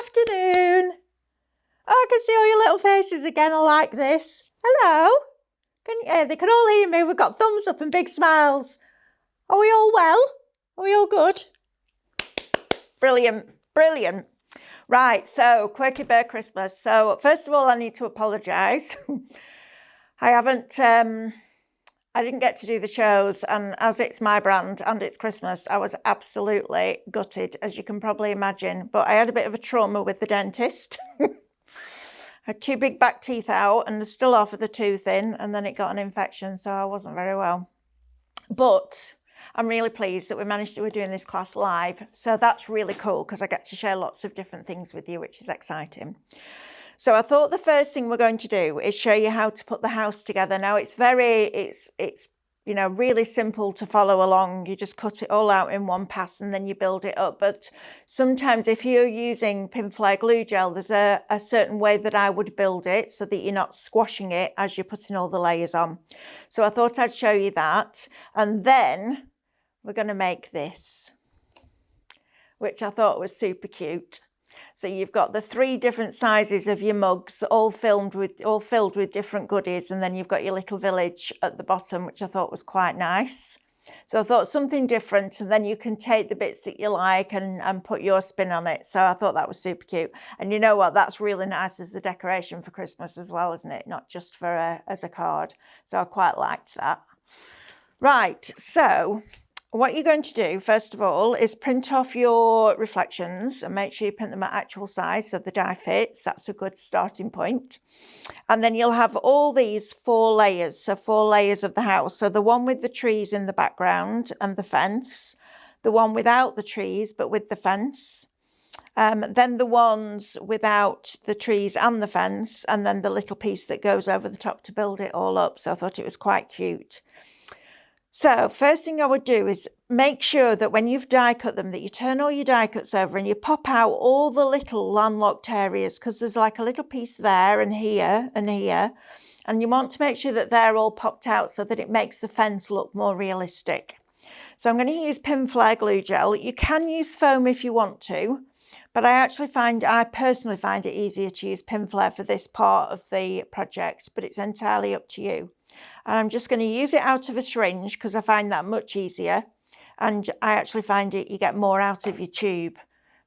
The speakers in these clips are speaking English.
afternoon. Oh, I can see all your little faces again. I like this. Hello. They can all hear me. We've got thumbs up and big smiles. Are we all well? Are we all good? Brilliant. Brilliant. Right, so Quirky Bear Christmas. So first of all, I need to apologise. I didn't get to do the shows, and as it's my brand and it's Christmas, I was absolutely gutted, as you can probably imagine. But I had a bit of a trauma with the dentist. I had 2 big back teeth out and they're still off with a tooth in, and then it got an infection, so I wasn't very well. But I'm really pleased that we're doing this class live. So that's really cool because I get to share lots of different things with you, which is exciting. So I thought the first thing we're going to do is show you how to put the house together. Now it's really simple to follow along. You just cut it all out in one pass and then you build it up. But sometimes if you're using pin flare glue gel, there's a certain way that I would build it so that you're not squashing it as you're putting all the layers on. So I thought I'd show you that. And then we're going to make this, which I thought was super cute. So you've got the 3 different sizes of your mugs, all filled with different goodies, and then you've got your little village at the bottom, which I thought was quite nice. So I thought something different, and then you can take the bits that you like and put your spin on it. So I thought that was super cute. And you know what? That's really nice as a decoration for Christmas as well, isn't it? Not just for as a card. So I quite liked that. Right, so what you're going to do, first of all, is print off your reflections and make sure you print them at actual size so the die fits. That's a good starting point. And then you'll have all these 4 layers, so 4 layers of the house. So the one with the trees in the background and the fence, the one without the trees but with the fence, then the ones without the trees and the fence, and then the little piece that goes over the top to build it all up. So I thought it was quite cute. So first thing I would do is make sure that when you've die cut them, that you turn all your die cuts over and you pop out all the little landlocked areas, because there's like a little piece there and here and here. And you want to make sure that they're all popped out so that it makes the fence look more realistic. So I'm going to use pin flare glue gel. You can use foam if you want to, but I personally find it easier to use pin flare for this part of the project, but it's entirely up to you. And I'm just going to use it out of a syringe because I find that much easier. And I actually find you get more out of your tube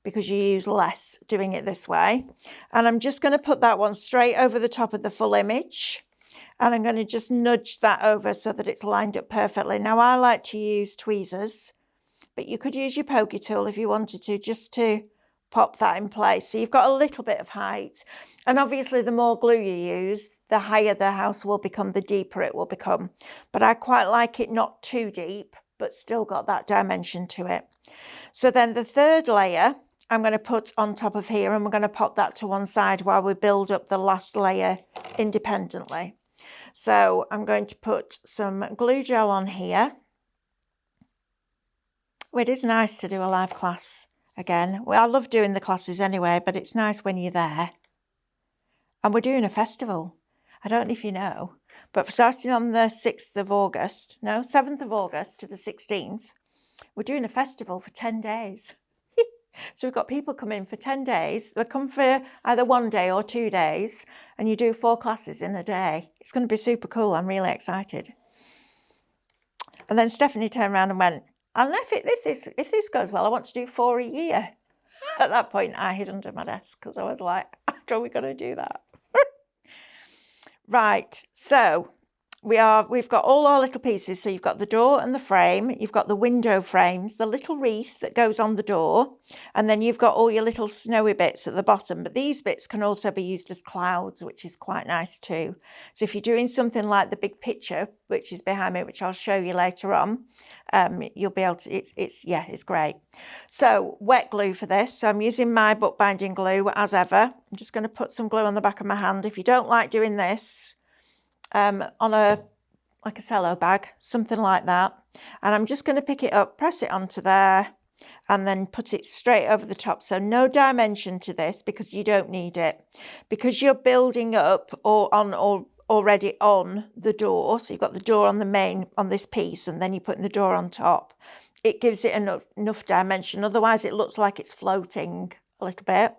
because you use less doing it this way. And I'm just going to put that one straight over the top of the full image. And I'm going to just nudge that over so that it's lined up perfectly. Now I like to use tweezers, but you could use your pokey tool if you wanted to, just to pop that in place. So you've got a little bit of height. And obviously the more glue you use, the higher the house will become, the deeper it will become. But I quite like it not too deep, but still got that dimension to it. So then the 3rd layer I'm going to put on top of here, and we're going to pop that to one side while we build up the last layer independently. So I'm going to put some glue gel on here. Well, it is nice to do a live class again. Well, I love doing the classes anyway, but it's nice when you're there. And we're doing a festival. I don't know if you know, but starting on the 7th of August to the 16th, we're doing a festival for 10 days. So we've got people coming for 10 days. They come for either 1 day or 2 days, and you do 4 classes in a day. It's going to be super cool. I'm really excited. And then Stephanie turned around and went, and if this goes well, I want to do 4 a year. At that point, I hid under my desk because I was like, how are we going to do that? Right, so we've got all our little pieces. So you've got the door and the frame, you've got the window frames, the little wreath that goes on the door, and then you've got all your little snowy bits at the bottom. But these bits can also be used as clouds, which is quite nice too. So if you're doing something like the big picture, which is behind me, which I'll show you later on, you'll be able to, it's great. So wet glue for this. So I'm using my bookbinding glue as ever. I'm just going to put some glue on the back of my hand. If you don't like doing this, on like a cello bag, something like that. And I'm just going to pick it up, press it onto there, and then put it straight over the top. So no dimension to this because you don't need it. Because you're building up already on the door. So you've got the door on this piece, and then you're putting the door on top. It gives it enough dimension. Otherwise it looks like it's floating a little bit.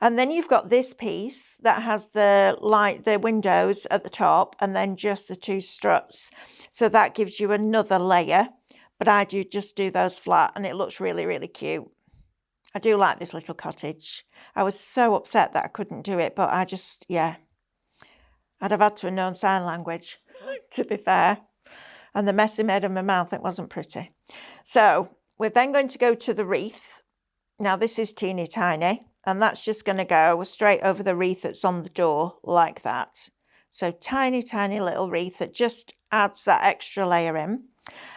And then you've got this piece that has the windows at the top and then just the two struts. So that gives you another layer, but I just do those flat and it looks really, really cute. I do like this little cottage. I was so upset that I couldn't do it, but yeah. I'd have had to have known sign language, to be fair. And the mess he made of my mouth, it wasn't pretty. So we're then going to go to the wreath. Now this is teeny tiny, and that's just going to go straight over the wreath that's on the door like that. So tiny, tiny little wreath that just adds that extra layer in.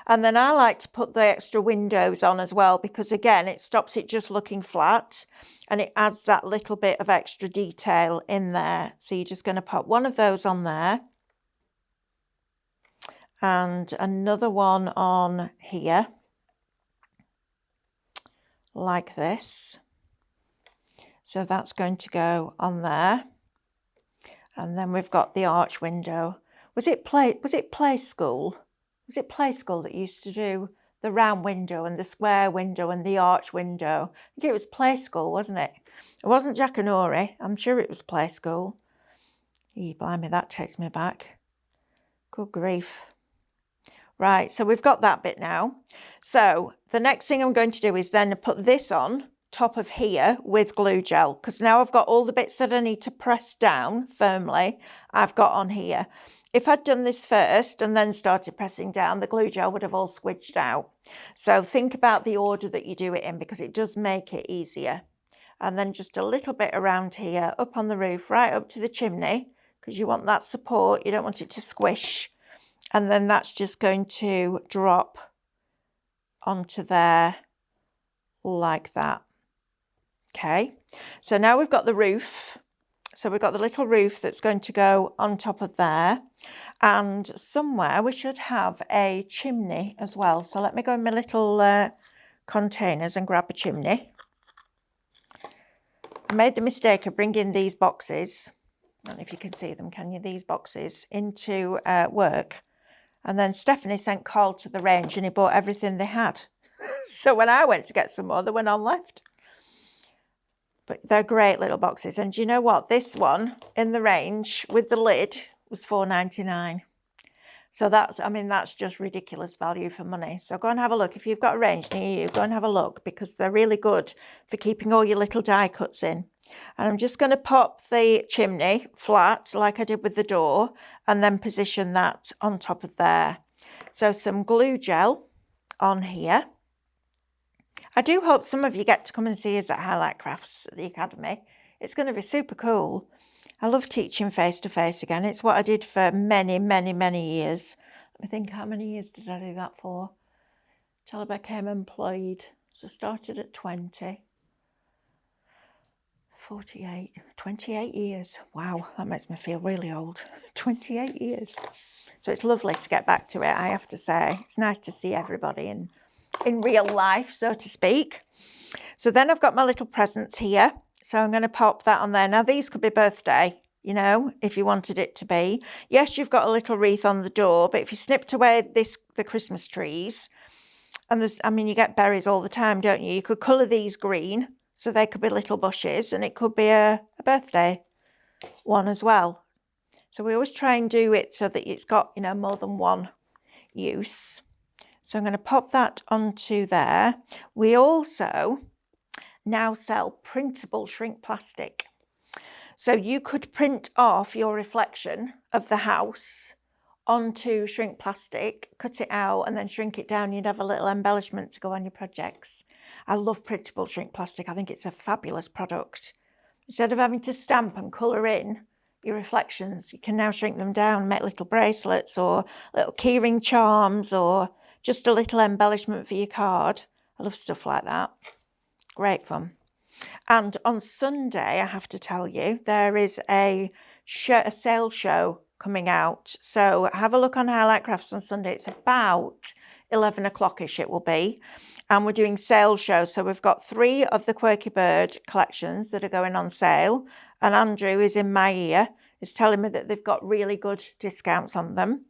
And then I like to put the extra windows on as well, because again, it stops it just looking flat and it adds that little bit of extra detail in there. So you're just going to pop one of those on there and another one on here like this. So that's going to go on there. And then we've got the arch window. Was it play school? Was it play school that used to do the round window and the square window and the arch window? I think it was play school, wasn't it? It wasn't Jack and Ori. I'm sure it was play school. Blimey, that takes me back. Good grief. Right, so we've got that bit now. So the next thing I'm going to do is then put this on top of here with glue gel, because now I've got all the bits that I need to press down firmly, I've got on here. If I'd done this first and then started pressing down, the glue gel would have all squidged out. So think about the order that you do it in, because it does make it easier. And then just a little bit around here, up on the roof, right up to the chimney, because you want that support, you don't want it to squish. And then that's just going to drop onto there like that. Okay, so now we've got the roof. So we've got the little roof that's going to go on top of there. And somewhere we should have a chimney as well. So let me go in my little containers and grab a chimney. I made the mistake of bringing these boxes, I don't know if you can see them, can you? These boxes into work. And then Stephanie sent Carl to the range and he bought everything they had. So when I went to get some more, there were none left. But they're great little boxes. And do you know what? This one in the range with the lid was $4.99. So that's just ridiculous value for money. So go and have a look. If you've got a range near you, go and have a look, because they're really good for keeping all your little die cuts in. And I'm just going to pop the chimney flat like I did with the door and then position that on top of there. So some glue gel on here. I do hope some of you get to come and see us at Highlight Crafts at the Academy. It's going to be super cool. I love teaching face-to-face again. It's what I did for many, many, many years. Let me think, how many years did I do that for? Till I became employed. So I started at 20. 48, 28 years. Wow, that makes me feel really old. 28 years. So it's lovely to get back to it, I have to say. It's nice to see everybody in real life, so to speak. So then I've got my little presents here. So I'm going to pop that on there. Now these could be birthday, you know, if you wanted it to be. Yes, you've got a little wreath on the door, but if you snipped away the Christmas trees, and you get berries all the time, don't you? You could colour these green, so they could be little bushes, and it could be a birthday one as well. So we always try and do it so that it's got, you know, more than one use. So I'm going to pop that onto there. We also now sell printable shrink plastic. So you could print off your reflection of the house onto shrink plastic, cut it out and then shrink it down. You'd have a little embellishment to go on your projects. I love printable shrink plastic. I think it's a fabulous product. Instead of having to stamp and colour in your reflections, you can now shrink them down, make little bracelets or little keyring charms or just a little embellishment for your card. I love stuff like that. Great fun. And on Sunday, I have to tell you, there is a sale show coming out. So have a look on Highlight Crafts on Sunday. It's about 11 o'clock-ish it will be. And we're doing sale shows. So we've got 3 of the Quirky Bird collections that are going on sale. And Andrew is in my ear, is telling me that they've got really good discounts on them.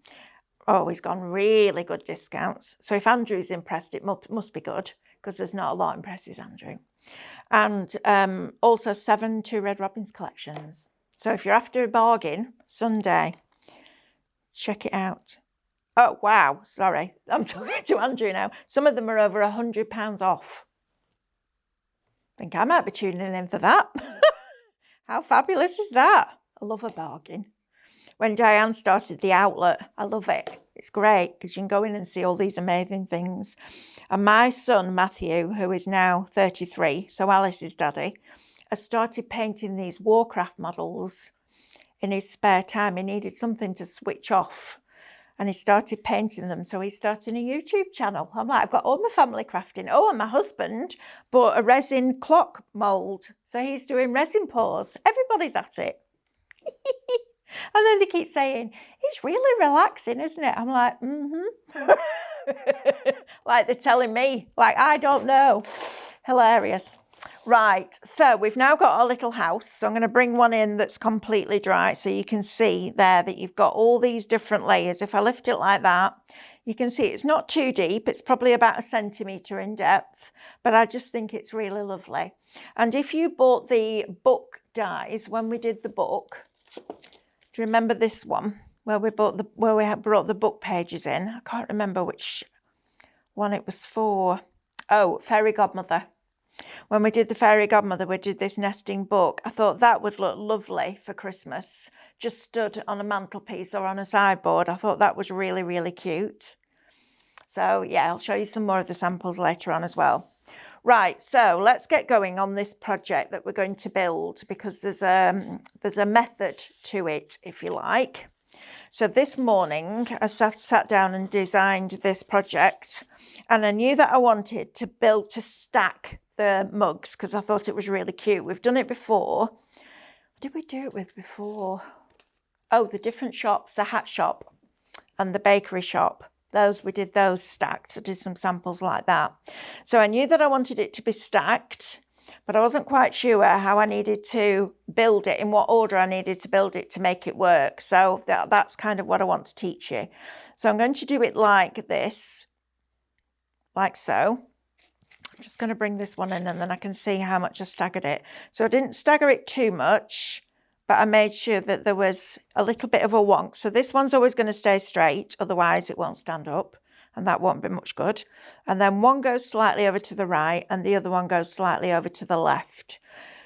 Oh, he's gone really good discounts. So if Andrew's impressed, it must be good, because there's not a lot impresses Andrew. And also 7 Two Red Robins collections. So if you're after a bargain, Sunday, check it out. Oh, wow, sorry. I'm talking to Andrew now. Some of them are over £100 off. I think I might be tuning in for that. How fabulous is that? I love a bargain. When Diane started the outlet, I love it. It's great because you can go in and see all these amazing things. And my son, Matthew, who is now 33, so Alice's daddy, has started painting these Warcraft models in his spare time. He needed something to switch off and he started painting them. So he's starting a YouTube channel. I'm like, I've got all my family crafting. Oh, and my husband bought a resin clock mould. So he's doing resin pours. Everybody's at it. And then they keep saying, it's really relaxing, isn't it? I'm like, like they're telling me, like, I don't know. Hilarious. Right, so we've now got our little house. So I'm going to bring one in that's completely dry so you can see there that you've got all these different layers. If I lift it like that, you can see it's not too deep. It's probably about 1 centimetre in depth, but I just think it's really lovely. And if you bought the book dies when we did the book, do you remember this one where we brought the book pages in? I can't remember which one it was for. Oh, Fairy Godmother. When we did the Fairy Godmother, we did this nesting book. I thought that would look lovely for Christmas, just stood on a mantelpiece or on a sideboard. I thought that was really, really cute. So yeah, I'll show you some more of the samples later on as well. Right, so let's get going on this project that we're going to build because there's a method to it, if you like. So this morning, I sat down and designed this project, and I knew that I wanted to stack the mugs because I thought it was really cute. We've done it before. What did we do it with before? Oh, the different shops, the hat shop and the bakery shop. We did those stacked. I did some samples like that. So I knew that I wanted it to be stacked, but I wasn't quite sure how I needed to build it, in what order I needed to build it to make it work. So that's kind of what I want to teach you. So I'm going to do it like this, like so. I'm just going to bring this one in and then I can see how much I staggered it. So I didn't stagger it too much, but I made sure that there was a little bit of a wonk. So this one's always going to stay straight, otherwise it won't stand up and that won't be much good. And then one goes slightly over to the right and the other one goes slightly over to the left.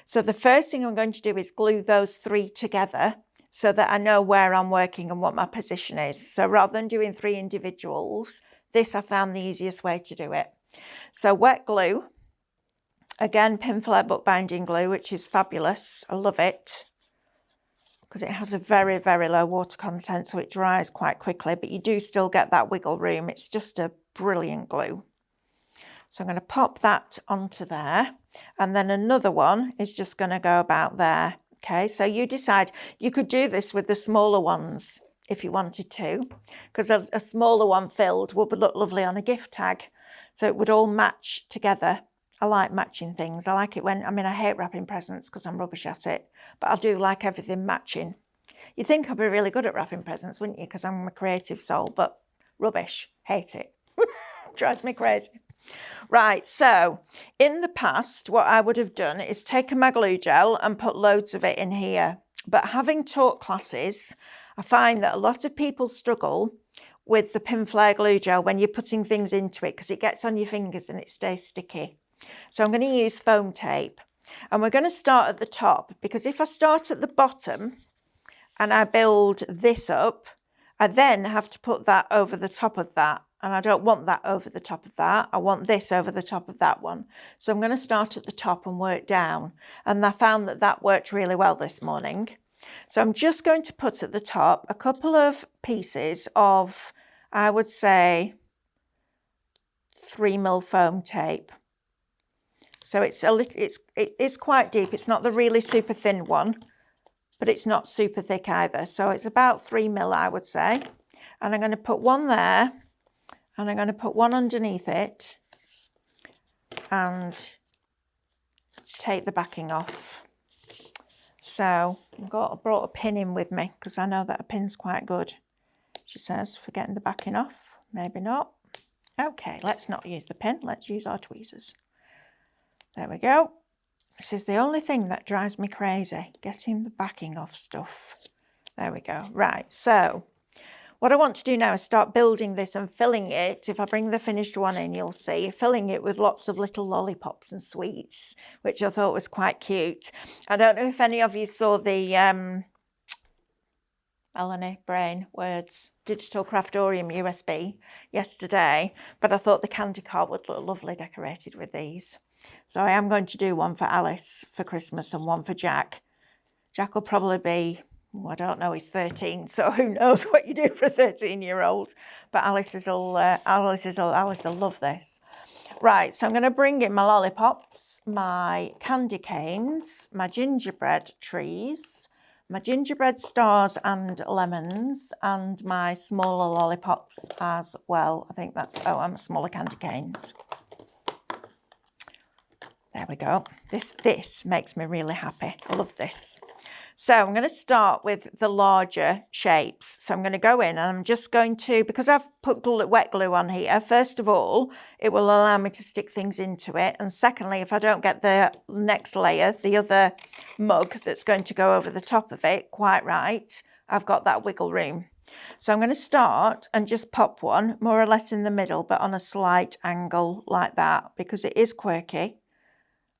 So the first thing I'm going to do is glue those 3 together so that I know where I'm working and what my position is. So rather than doing 3 individuals, this I found the easiest way to do it. So wet glue, again Pinflair bookbinding glue, which is fabulous. I love it because it has a very, very low water content, so it dries quite quickly, but you do still get that wiggle room. It's just a brilliant glue. So I'm going to pop that onto there, and then another one is just going to go about there. Okay, so you decide. You could do this with the smaller ones if you wanted to, because a smaller one filled would look lovely on a gift tag. So it would all match together. I like matching things. I like it when, I hate wrapping presents because I'm rubbish at it, but I do like everything matching. You'd think I'd be really good at wrapping presents, wouldn't you? Because I'm a creative soul, but rubbish, hate it. Drives me crazy. Right, so in the past, what I would have done is taken my glue gel and put loads of it in here. But having taught classes, I find that a lot of people struggle with the Pinflair glue gel when you're putting things into it because it gets on your fingers and it stays sticky. So I'm going to use foam tape, and we're going to start at the top, because if I start at the bottom and I build this up, I then have to put that over the top of that, and I don't want that over the top of that. I want this over the top of that one. So I'm going to start at the top and work down, and I found that that worked really well this morning. So I'm just going to put at the top a couple of pieces of, I would say, 3mm foam tape. So it's it's quite deep. It's not the really super thin one, but it's not super thick either. So it's about 3mm, I would say. And I'm going to put one there, and I'm going to put one underneath it and take the backing off. So I brought a pin in with me because I know that a pin's quite good. She says, for getting the backing off. Maybe not. Okay, let's not use the pin. Let's use our tweezers. There we go. This is the only thing that drives me crazy, getting the backing off stuff. There we go. Right, so what I want to do now is start building this and filling it. If I bring the finished one in, you'll see, filling it with lots of little lollipops and sweets, which I thought was quite cute. I don't know if any of you saw the Melanie Brain Words Digital Craftorium USB yesterday, but I thought the candy cart would look lovely decorated with these. So I am going to do one for Alice for Christmas and one for Jack. Jack will probably be, I don't know, he's 13, so who knows what you do for a 13-year-old. But Alice will love this. Right, so I'm going to bring in my lollipops, my candy canes, my gingerbread trees, my gingerbread stars and lemons, and my smaller lollipops as well. I think that's, and smaller candy canes. There we go. This makes me really happy. I love this. So I'm going to start with the larger shapes. So I'm going to go in and I'm just going to, because I've put wet glue on here, first of all, it will allow me to stick things into it. And secondly, if I don't get the next layer, the other mug that's going to go over the top of it quite right, I've got that wiggle room. So I'm going to start and just pop one more or less in the middle, but on a slight angle like that, because it is quirky.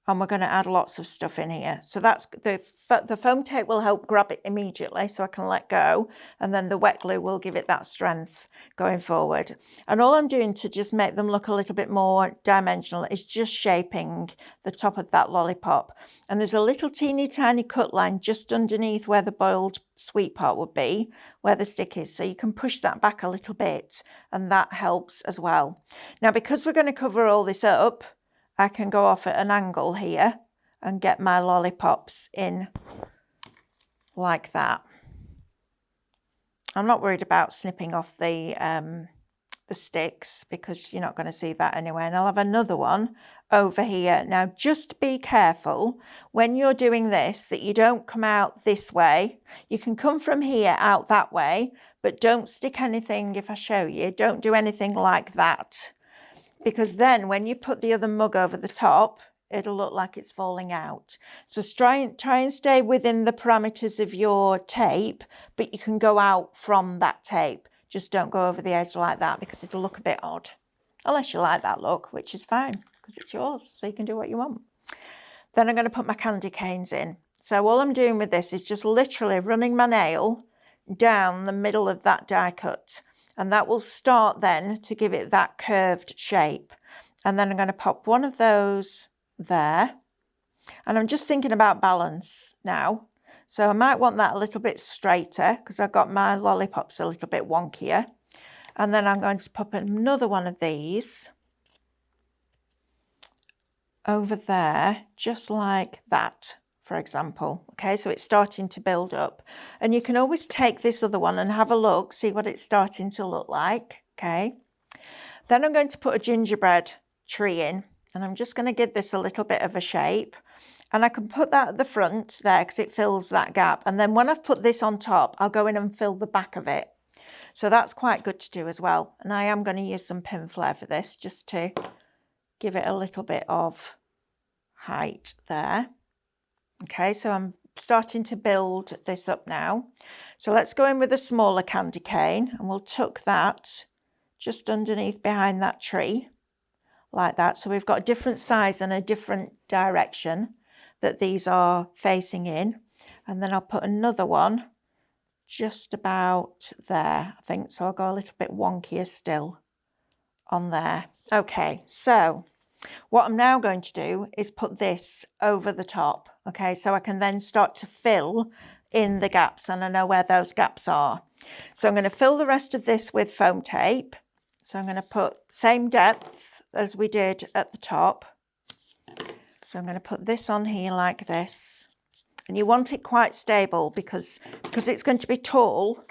And we're going to add lots of stuff in here. So that's the foam tape will help grab it immediately so I can let go. And then the wet glue will give it that strength going forward. And all I'm doing to just make them look a little bit more dimensional is just shaping the top of that lollipop. And there's a little teeny tiny cut line just underneath where the boiled sweet part would be, where the stick is. So you can push that back a little bit and that helps as well. Now, because we're going to cover all this up, I can go off at an angle here and get my lollipops in like that. I'm not worried about snipping off the sticks because you're not going to see that anyway. And I'll have another one over here. Now, just be careful when you're doing this that you don't come out this way. You can come from here out that way, but don't stick anything, if I show you, don't do anything like that. Because then when you put the other mug over the top, it'll look like it's falling out. So try and stay within the parameters of your tape, but you can go out from that tape. Just don't go over the edge like that because it'll look a bit odd. Unless you like that look, which is fine because it's yours, so you can do what you want. Then I'm going to put my candy canes in. So all I'm doing with this is just literally running my nail down the middle of that die cut. And that will start then to give it that curved shape. And then I'm going to pop one of those there. And I'm just thinking about balance now. So I might want that a little bit straighter because I've got my lollipops a little bit wonkier. And then I'm going to pop another one of these over there, just like that, for example. Okay, so it's starting to build up. And you can always take this other one and have a look, see what it's starting to look like. Okay. Then I'm going to put a gingerbread tree in, and I'm just going to give this a little bit of a shape. And I can put that at the front there because it fills that gap. And then when I've put this on top, I'll go in and fill the back of it. So that's quite good to do as well. And I am going to use some pin flare for this just to give it a little bit of height there. Okay, so I'm starting to build this up now. So let's go in with a smaller candy cane and we'll tuck that just underneath behind that tree like that. So we've got a different size and a different direction that these are facing in. And then I'll put another one just about there, I think. So I'll go a little bit wonkier still on there. Okay, so what I'm now going to do is put this over the top, okay, so I can then start to fill in the gaps and I know where those gaps are. So I'm going to fill the rest of this with foam tape. So I'm going to put same depth as we did at the top. So I'm going to put this on here like this. And you want it quite stable because it's going to be tall.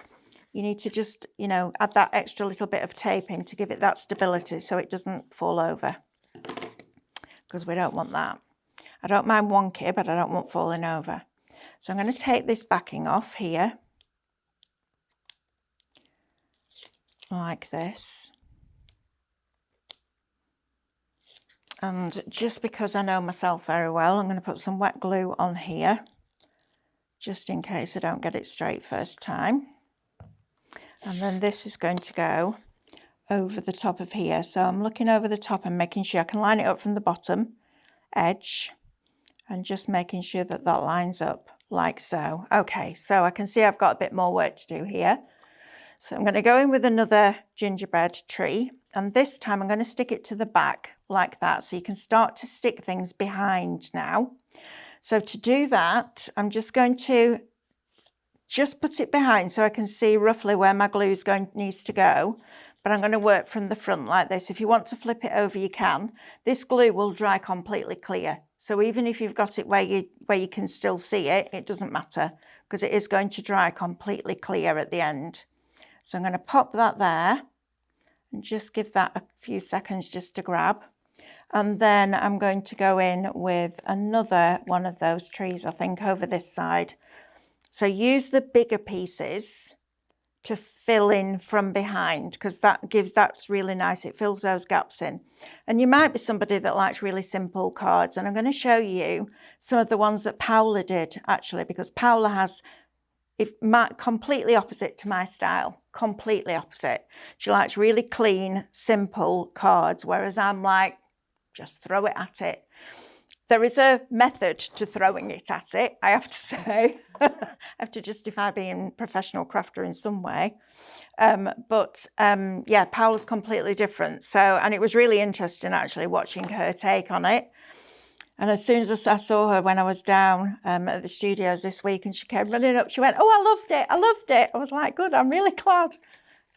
You need to just, you know, add that extra little bit of tape in to give it that stability so it doesn't fall over. Because we don't want that. I don't mind wonky, but I don't want falling over. So I'm going to take this backing off here. Like this. And just because I know myself very well, I'm going to put some wet glue on here, just in case I don't get it straight first time. And then this is going to go over the top of here. So I'm looking over the top and making sure I can line it up from the bottom edge and just making sure that that lines up like so. Okay, so I can see I've got a bit more work to do here. So I'm going to go in with another gingerbread tree, and this time I'm going to stick it to the back like that, so you can start to stick things behind now. So to do that, I'm just going to put it behind so I can see roughly where my glue needs to go, but I'm going to work from the front like this. If you want to flip it over, you can. This glue will dry completely clear, so even if you've got it where you can still see it, it doesn't matter, because it is going to dry completely clear at the end. So I'm going to pop that there and just give that a few seconds just to grab. And then I'm going to go in with another one of those trees, I think, over this side. So use the bigger pieces to fill in from behind, because that's really nice. It fills those gaps in. And you might be somebody that likes really simple cards. And I'm going to show you some of the ones that Paula did, actually, because Paula has completely opposite to my style, completely opposite. She likes really clean, simple cards, whereas I'm like, just throw it at it. There is a method to throwing it at it, I have to say. I have to justify being a professional crafter in some way. Yeah, Paula's completely different. So, and it was really interesting actually watching her take on it. And as soon as I saw her when I was down at the studios this week, and she came running up, she went, "Oh, I loved it, I loved it." I was like, good, I'm really glad.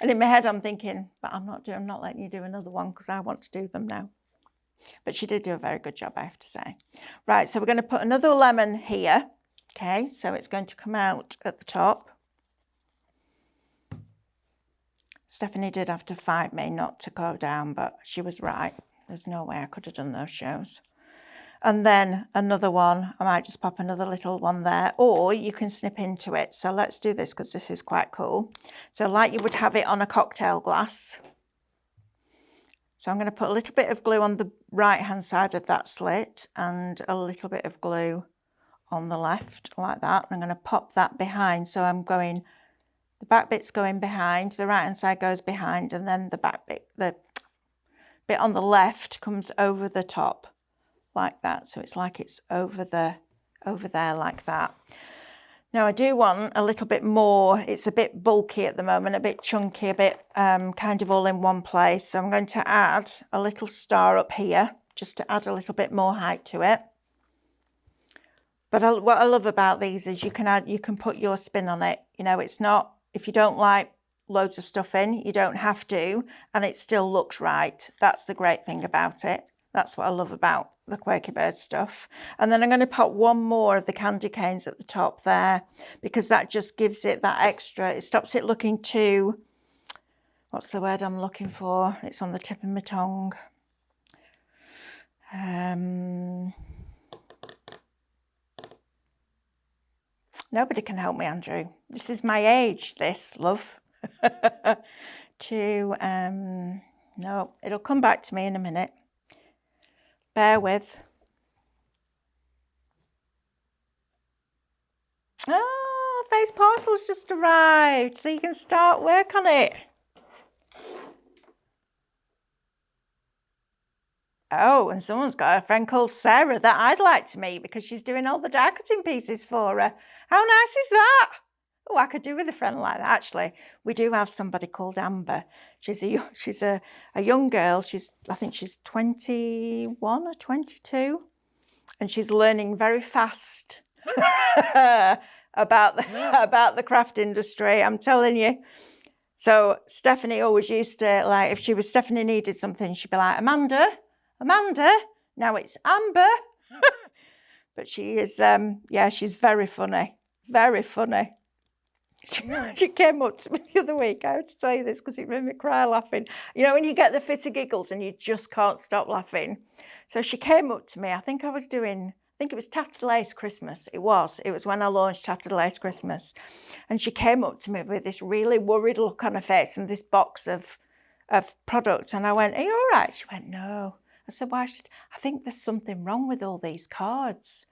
And in my head, I'm thinking, but I'm not letting you do another one because I want to do them now. But she did do a very good job, I have to say. Right, so we're going to put another lemon here. Okay, so it's going to come out at the top. Stephanie did have to fight me not to go down, but she was right. There's no way I could have done those shows. And then another one, I might just pop another little one there, or you can snip into it. So let's do this because this is quite cool. So like you would have it on a cocktail glass. So I'm going to put a little bit of glue on the right hand side of that slit and a little bit of glue on the left like that. I'm going to pop that behind. So I'm going, the back bit's going behind, the right hand side goes behind, and then the back bit, the bit on the left comes over the top like that. So it's like it's over there like that. Now I do want a little bit more. It's a bit bulky at the moment, a bit chunky, a bit kind of all in one place. So I'm going to add a little star up here just to add a little bit more height to it. But what I love about these is you can put your spin on it. You know, it's not, if you don't like loads of stuff in, you don't have to, and it still looks right. That's the great thing about it. That's what I love about the Quirky Bird stuff. And then I'm going to put one more of the candy canes at the top there, because that just gives it that extra, it stops it looking too, what's the word I'm looking for? It's on the tip of my tongue. Nobody can help me, Andrew. This is my age, this, love. No, it'll come back to me in a minute. Bear with. Oh, face parcel's just arrived, so you can start work on it. Oh, and someone's got a friend called Sarah that I'd like to meet because she's doing all the die cutting pieces for her. How nice is that? Oh, I could do with a friend like that, actually. We do have somebody called Amber. She's a young girl. I think she's 21 or 22. And she's learning very fast about the craft industry, I'm telling you. So Stephanie always used to, like, if Stephanie needed something, she'd be like, Amanda, now it's Amber. But she is, yeah, she's very funny, very funny. She came up to me the other week. I have to tell you this because it made me cry laughing. You know, when you get the fit of giggles and you just can't stop laughing. So she came up to me. I think it was Tattered Lace Christmas. It was when I launched Tattered Lace Christmas. And she came up to me with this really worried look on her face and this box of product. And I went, "Are you all right?" She went, "No." I said, why? She said, I think there's something wrong with all these cards.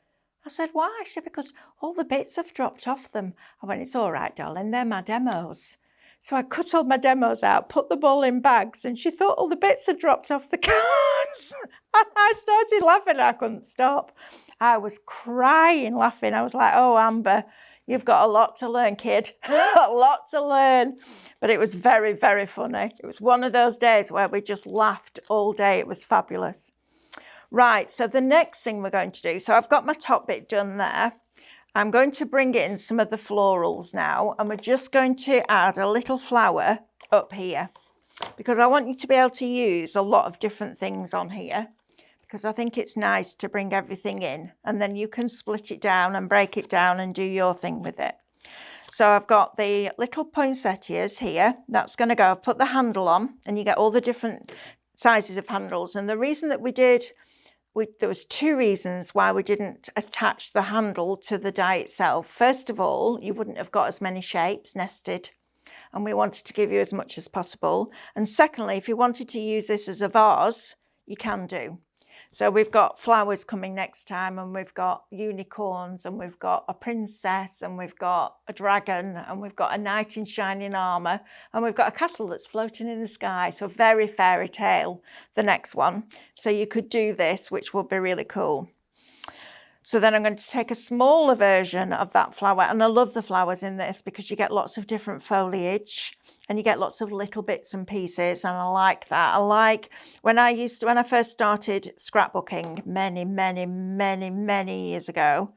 I said, why? She said, because all the bits have dropped off them. I went, it's all right, darling, they're my demos. So I cut all my demos out, put them all in bags, and she thought all the bits had dropped off the cards. And I started laughing, I couldn't stop. I was crying laughing. I was like, oh, Amber, you've got a lot to learn, kid, a lot to learn. But it was very, very funny. It was one of those days where we just laughed all day. It was fabulous. Right, so the next thing we're going to do, so I've got my top bit done there. I'm going to bring in some of the florals now, and we're just going to add a little flower up here because I want you to be able to use a lot of different things on here, because I think it's nice to bring everything in, and then you can split it down and break it down and do your thing with it. So I've got the little poinsettias here. That's going to go. I've put the handle on, and you get all the different sizes of handles. And the reason that there was two reasons why we didn't attach the handle to the die itself. First of all, you wouldn't have got as many shapes nested, and we wanted to give you as much as possible. And secondly, if you wanted to use this as a vase, you can do. So we've got flowers coming next time, and we've got unicorns, and we've got a princess, and we've got a dragon, and we've got a knight in shining armour, and we've got a castle that's floating in the sky. So very fairy tale, the next one. So you could do this, which will be really cool. So then I'm going to take a smaller version of that flower, and I love the flowers in this because you get lots of different foliage and you get lots of little bits and pieces, and I like that. I like when I first started scrapbooking many years ago,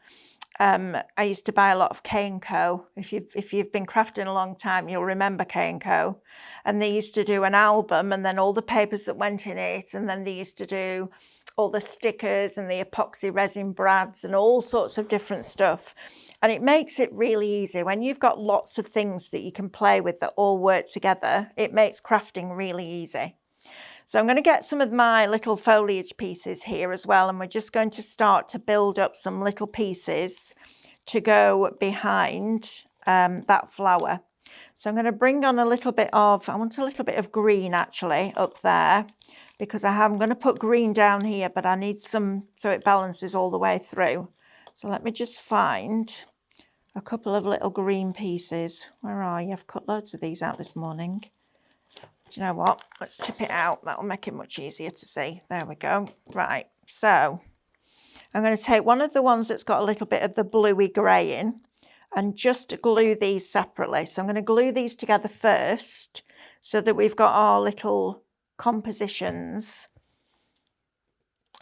I used to buy a lot of K&Co. If you've been crafting a long time, you'll remember K&Co. And they used to do an album, and then all the papers that went in it, and then they used to do all the stickers and the epoxy resin brads and all sorts of different stuff. And it makes it really easy. When you've got lots of things that you can play with that all work together, it makes crafting really easy. So I'm going to get some of my little foliage pieces here as well, and we're just going to start to build up some little pieces to go behind that flower. So I'm going to bring on I want a little bit of green actually up there, because I'm going to put green down here, but I need some so it balances all the way through. So let me just find a couple of little green pieces. Where are you? I've cut loads of these out this morning. Do you know what? Let's tip it out. That'll make it much easier to see. There we go. Right. So I'm going to take one of the ones that's got a little bit of the bluey grey in and just glue these separately. So I'm going to glue these together first so that we've got our little compositions,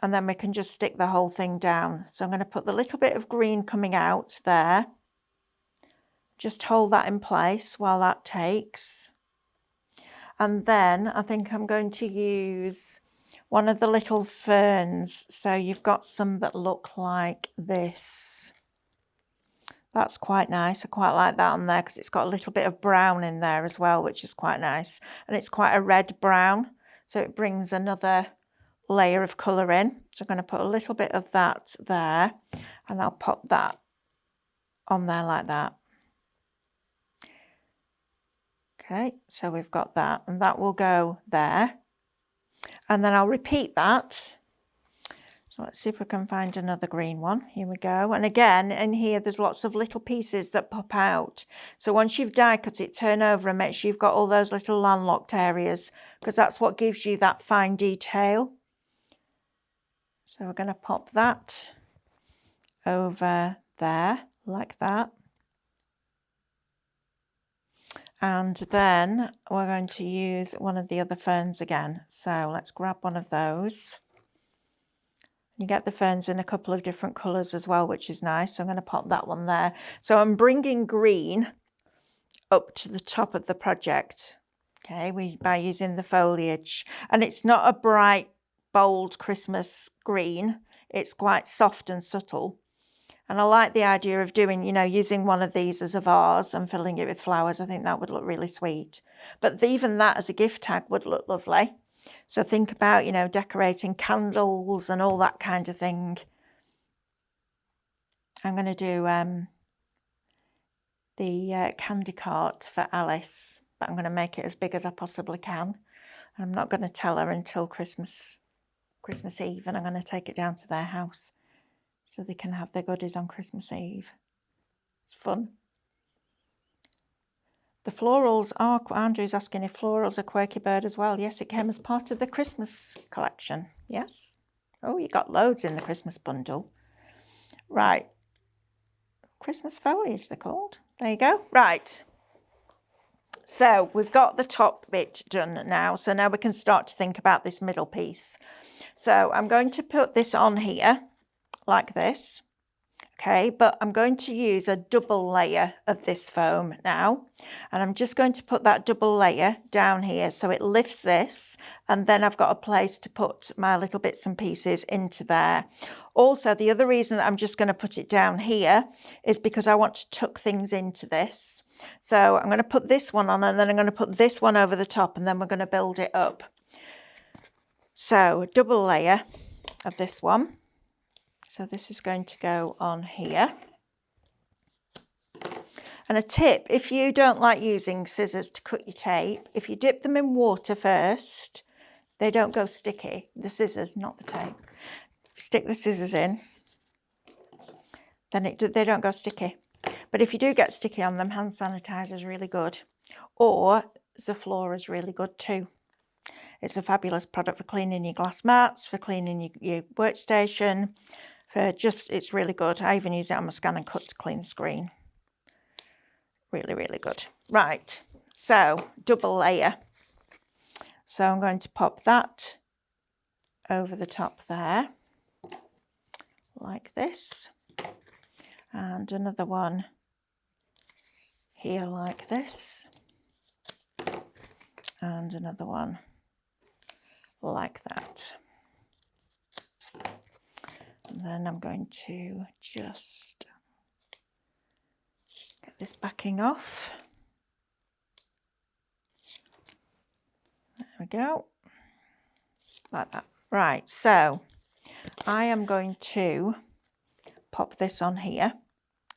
and then we can just stick the whole thing down. So I'm going to put the little bit of green coming out there. Just hold that in place while that takes. And then I think I'm going to use one of the little ferns. So you've got some that look like this. That's quite nice. I quite like that on there because it's got a little bit of brown in there as well, which is quite nice. And it's quite a red brown, so it brings another layer of colour in. So I'm going to put a little bit of that there, and I'll pop that on there like that. Okay, so we've got that, and that will go there. And then I'll repeat that. So let's see if we can find another green one. Here we go. And again, in here, there's lots of little pieces that pop out. So once you've die cut it, turn over and make sure you've got all those little landlocked areas, because that's what gives you that fine detail. So we're going to pop that over there like that. And then we're going to use one of the other ferns again. So let's grab one of those. You get the ferns in a couple of different colours as well, which is nice. So I'm going to pop that one there. So I'm bringing green up to the top of the project, okay, by using the foliage. And it's not a bright, bold Christmas green. It's quite soft and subtle. And I like the idea of doing, using one of these as a vase and filling it with flowers. I think that would look really sweet. But even that as a gift tag would look lovely. So think about, decorating candles and all that kind of thing. I'm going to do the candy cart for Alice, but I'm going to make it as big as I possibly can. I'm not going to tell her until Christmas Christmas Eve, and I'm going to take it down to their house so they can have their goodies on Christmas Eve. It's fun. The florals are, Andrew's asking if florals are Quirky Bird as well. Yes, it came as part of the Christmas collection. Yes. Oh, you got loads in the Christmas bundle. Right. Christmas foliage, they're called. There you go. Right. So we've got the top bit done now. So now we can start to think about this middle piece. So I'm going to put this on here like this. Okay, but I'm going to use a double layer of this foam now, and I'm just going to put that double layer down here so it lifts this, and then I've got a place to put my little bits and pieces into there. Also, the other reason that I'm just going to put it down here is because I want to tuck things into this. So I'm going to put this one on, and then I'm going to put this one over the top, and then we're going to build it up. So a double layer of this one. So this is going to go on here. And a tip, if you don't like using scissors to cut your tape, if you dip them in water first, they don't go sticky. The scissors, not the tape. Stick the scissors in, then they don't go sticky. But if you do get sticky on them, hand sanitizer is really good. Or Zaflora is really good too. It's a fabulous product for cleaning your glass mats, for cleaning your workstation. It's really good. I even use it on my scan and cut to clean the screen. Really, really good. Right, so double layer. So I'm going to pop that over the top there, like this. And another one here like this. And another one like that. And then I'm going to just get this backing off. There we go. Like that. Right, so I am going to pop this on here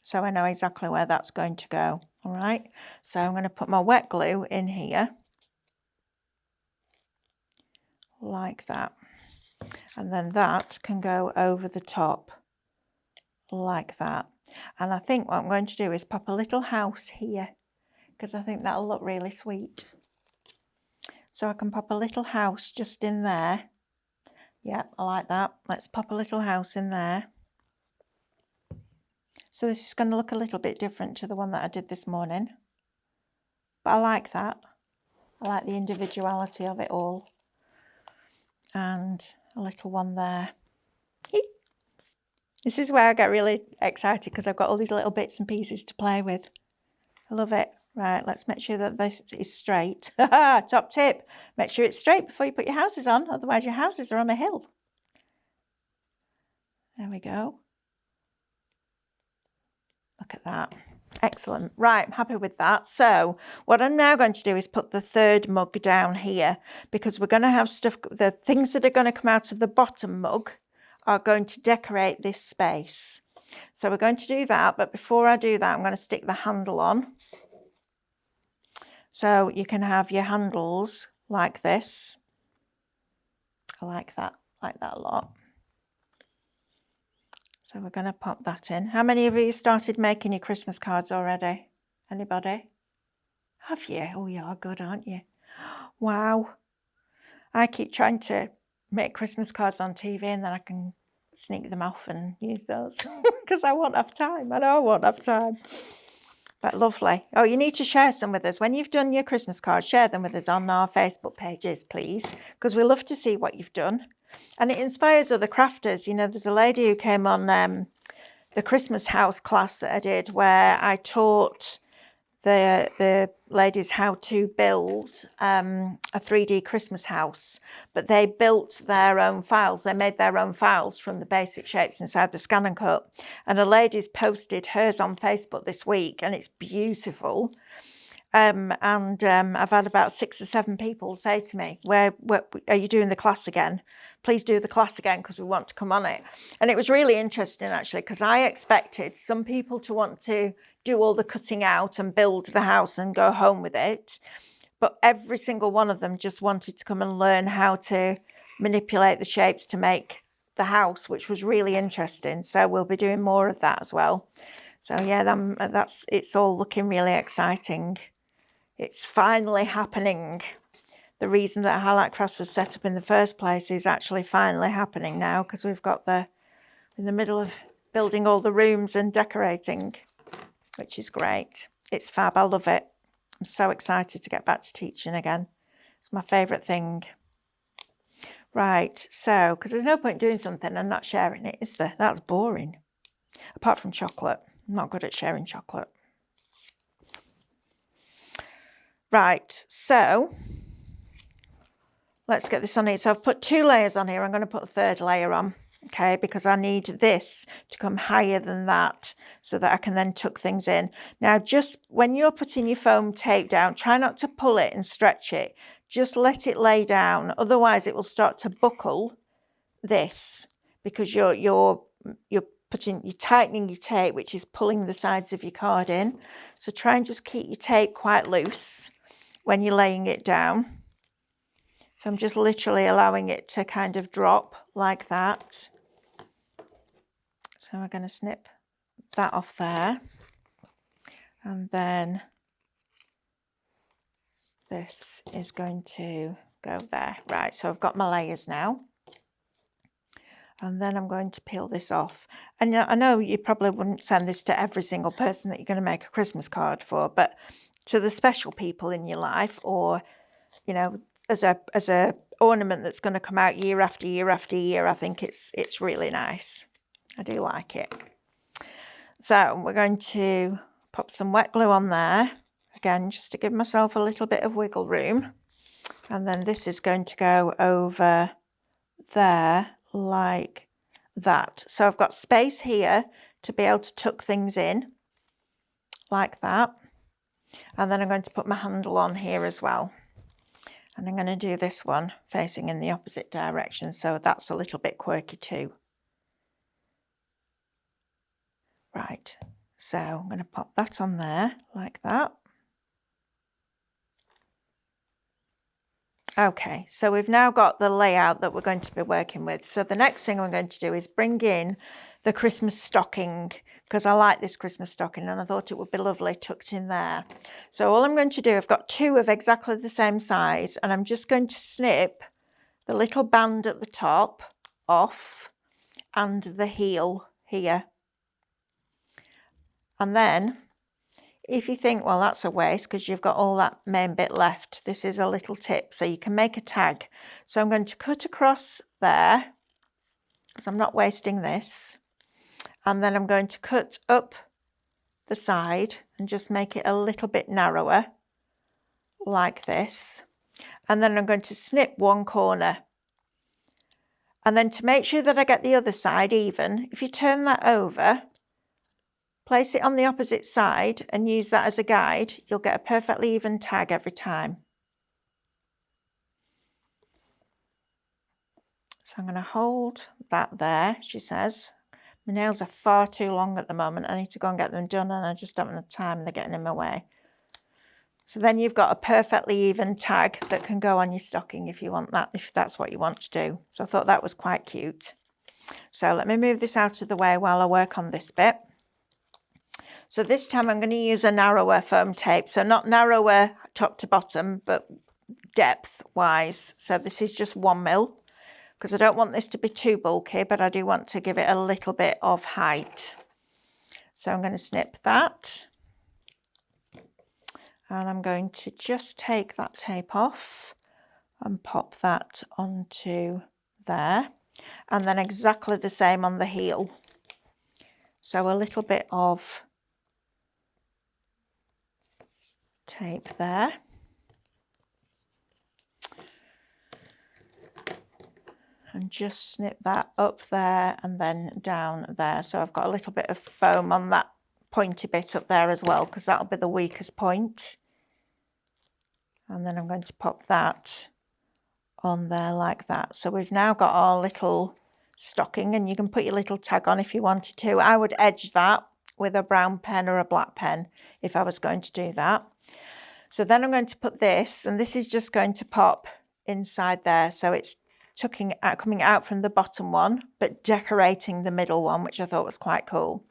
so I know exactly where that's going to go. All right, so I'm going to put my wet glue in here like that. And then that can go over the top like that. And I think what I'm going to do is pop a little house here because I think that'll look really sweet. So I can pop a little house just in there. Yeah, I like that. Let's pop a little house in there. So this is going to look a little bit different to the one that I did this morning. But I like that. I like the individuality of it all. And a little one there. This is where I get really excited because I've got all these little bits and pieces to play with. I love it. Right, let's make sure that this is straight. Top tip, make sure it's straight before you put your houses on, otherwise your houses are on a hill. There we go. Look at that. Excellent. Right, I'm happy with that. So what I'm now going to do is put the third mug down here because we're going to have stuff, the things that are going to come out of the bottom mug are going to decorate this space. So we're going to do that, but before I do that, I'm going to stick the handle on. So you can have your handles like this. I like that a lot. So we're going to pop that in. How many of you started making your Christmas cards already? Anybody? Have you? Oh, you are good, aren't you? Wow. I keep trying to make Christmas cards on TV and then I can sneak them off and use those because I won't have time. I know I won't have time. But lovely. Oh, you need to share some with us. When you've done your Christmas cards, share them with us on our Facebook pages, please, because we love to see what you've done. And it inspires other crafters. You know, there's a lady who came on the Christmas house class that I did where I taught the ladies how to build a 3D Christmas house, but they built their own files. They made their own files from the basic shapes inside the scan and cut. And a lady's posted hers on Facebook this week and it's beautiful. I've had about 6 or 7 people say to me, where are you doing the class again? Please do the class again because we want to come on it. And it was really interesting actually because I expected some people to want to do all the cutting out and build the house and go home with it. But every single one of them just wanted to come and learn how to manipulate the shapes to make the house, which was really interesting. So we'll be doing more of that as well. So yeah, it's all looking really exciting. It's finally happening. The reason that Highlight Crafts was set up in the first place is actually finally happening now, because we've got in the middle of building all the rooms and decorating, which is great. It's fab. I love it. I'm so excited to get back to teaching again. It's my favourite thing. Right, so, because there's no point doing something and not sharing it, is there? That's boring. Apart from chocolate. I'm not good at sharing chocolate. Right, so let's get this on here. So I've put 2 layers on here. I'm going to put a 3rd layer on, okay, because I need this to come higher than that so that I can then tuck things in. Now, just when you're putting your foam tape down, try not to pull it and stretch it. Just let it lay down. Otherwise, it will start to buckle this, because you're tightening your tape, which is pulling the sides of your card in. So try and just keep your tape quite loose when you're laying it down. So I'm just literally allowing it to kind of drop like that. So we're going to snip that off there. And then this is going to go there. Right, so I've got my layers now. And then I'm going to peel this off. And I know you probably wouldn't send this to every single person that you're going to make a Christmas card for, but to the special people in your life, or, you know, as a ornament that's going to come out year after year after year, I think it's really nice. I do like it. So we're going to pop some wet glue on there, again, just to give myself a little bit of wiggle room. And then this is going to go over there like that. So I've got space here to be able to tuck things in like that. And then I'm going to put my handle on here as well. And I'm going to do this one facing in the opposite direction, so that's a little bit quirky too. Right, so I'm going to pop that on there like that. Okay, so we've now got the layout that we're going to be working with. So the next thing I'm going to do is bring in the Christmas stocking, because I like this Christmas stocking and I thought it would be lovely tucked in there. So all I'm going to do, I've got 2 of exactly the same size, and I'm just going to snip the little band at the top off and the heel here. And then if you think, well, that's a waste because you've got all that main bit left, this is a little tip so you can make a tag. So I'm going to cut across there because I'm not wasting this. And then I'm going to cut up the side and just make it a little bit narrower like this. And then I'm going to snip one corner. And then to make sure that I get the other side even, if you turn that over, place it on the opposite side and use that as a guide, you'll get a perfectly even tag every time. So I'm going to hold that there, she says. My nails are far too long at the moment. I need to go and get them done and I just don't have the time, they're getting in my way. So then you've got a perfectly even tag that can go on your stocking if you want that, if that's what you want to do. So I thought that was quite cute. So let me move this out of the way while I work on this bit. So this time I'm going to use a narrower foam tape. So not narrower top to bottom, but depth wise. So this is just 1 mil because I don't want this to be too bulky, but I do want to give it a little bit of height. So I'm going to snip that. And I'm going to just take that tape off and pop that onto there. And then exactly the same on the heel. So a little bit of tape there. And just snip that up there and then down there. So I've got a little bit of foam on that pointy bit up there as well, because that'll be the weakest point. And then I'm going to pop that on there like that. So we've now got our little stocking, and you can put your little tag on if you wanted to. I would edge that with a brown pen or a black pen if I was going to do that. So then I'm going to put this, and this is just going to pop inside there. So it's coming out from the bottom one, but decorating the middle one, which I thought was quite cool.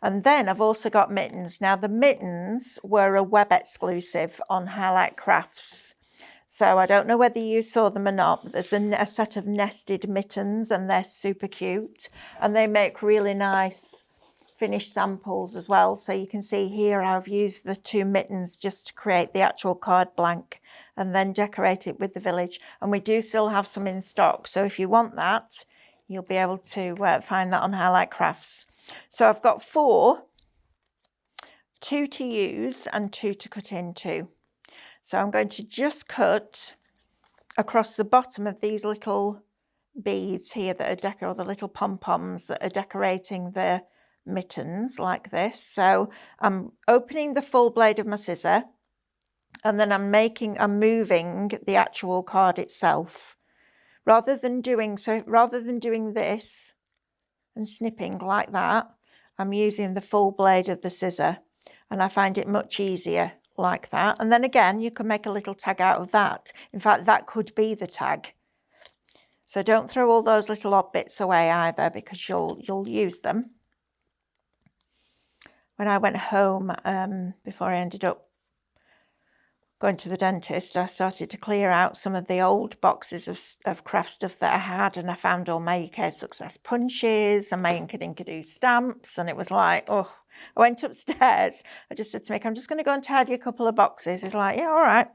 And then I've also got mittens. Now the mittens were a web exclusive on Highlight Crafts. So I don't know whether you saw them or not, but there's a set of nested mittens and they're super cute. And they make really nice finished samples as well. So you can see here I've used the 2 mittens just to create the actual card blank and then decorate it with the village. And we do still have some in stock. So if you want that, you'll be able to find that on Highlight Crafts. So I've got 4, 2 to use and 2 to cut into. So I'm going to just cut across the bottom of these little beads here that are the little pom-poms that are decorating the mittens like this. So I'm opening the full blade of my scissor and then I'm moving the actual card itself. Rather than doing this and snipping like that, I'm using the full blade of the scissor and I find it much easier like that. And then again, you can make a little tag out of that. In fact, that could be the tag. So don't throw all those little odd bits away either, because you'll use them. When I went home, before I ended up going to the dentist, I started to clear out some of the old boxes of craft stuff that I had, and I found all my UK Success punches and my Inkadinkadoo stamps, and it was like, oh, I went upstairs. I just said to Mick, I'm just going to go and tidy a couple of boxes. He's like, yeah, all right.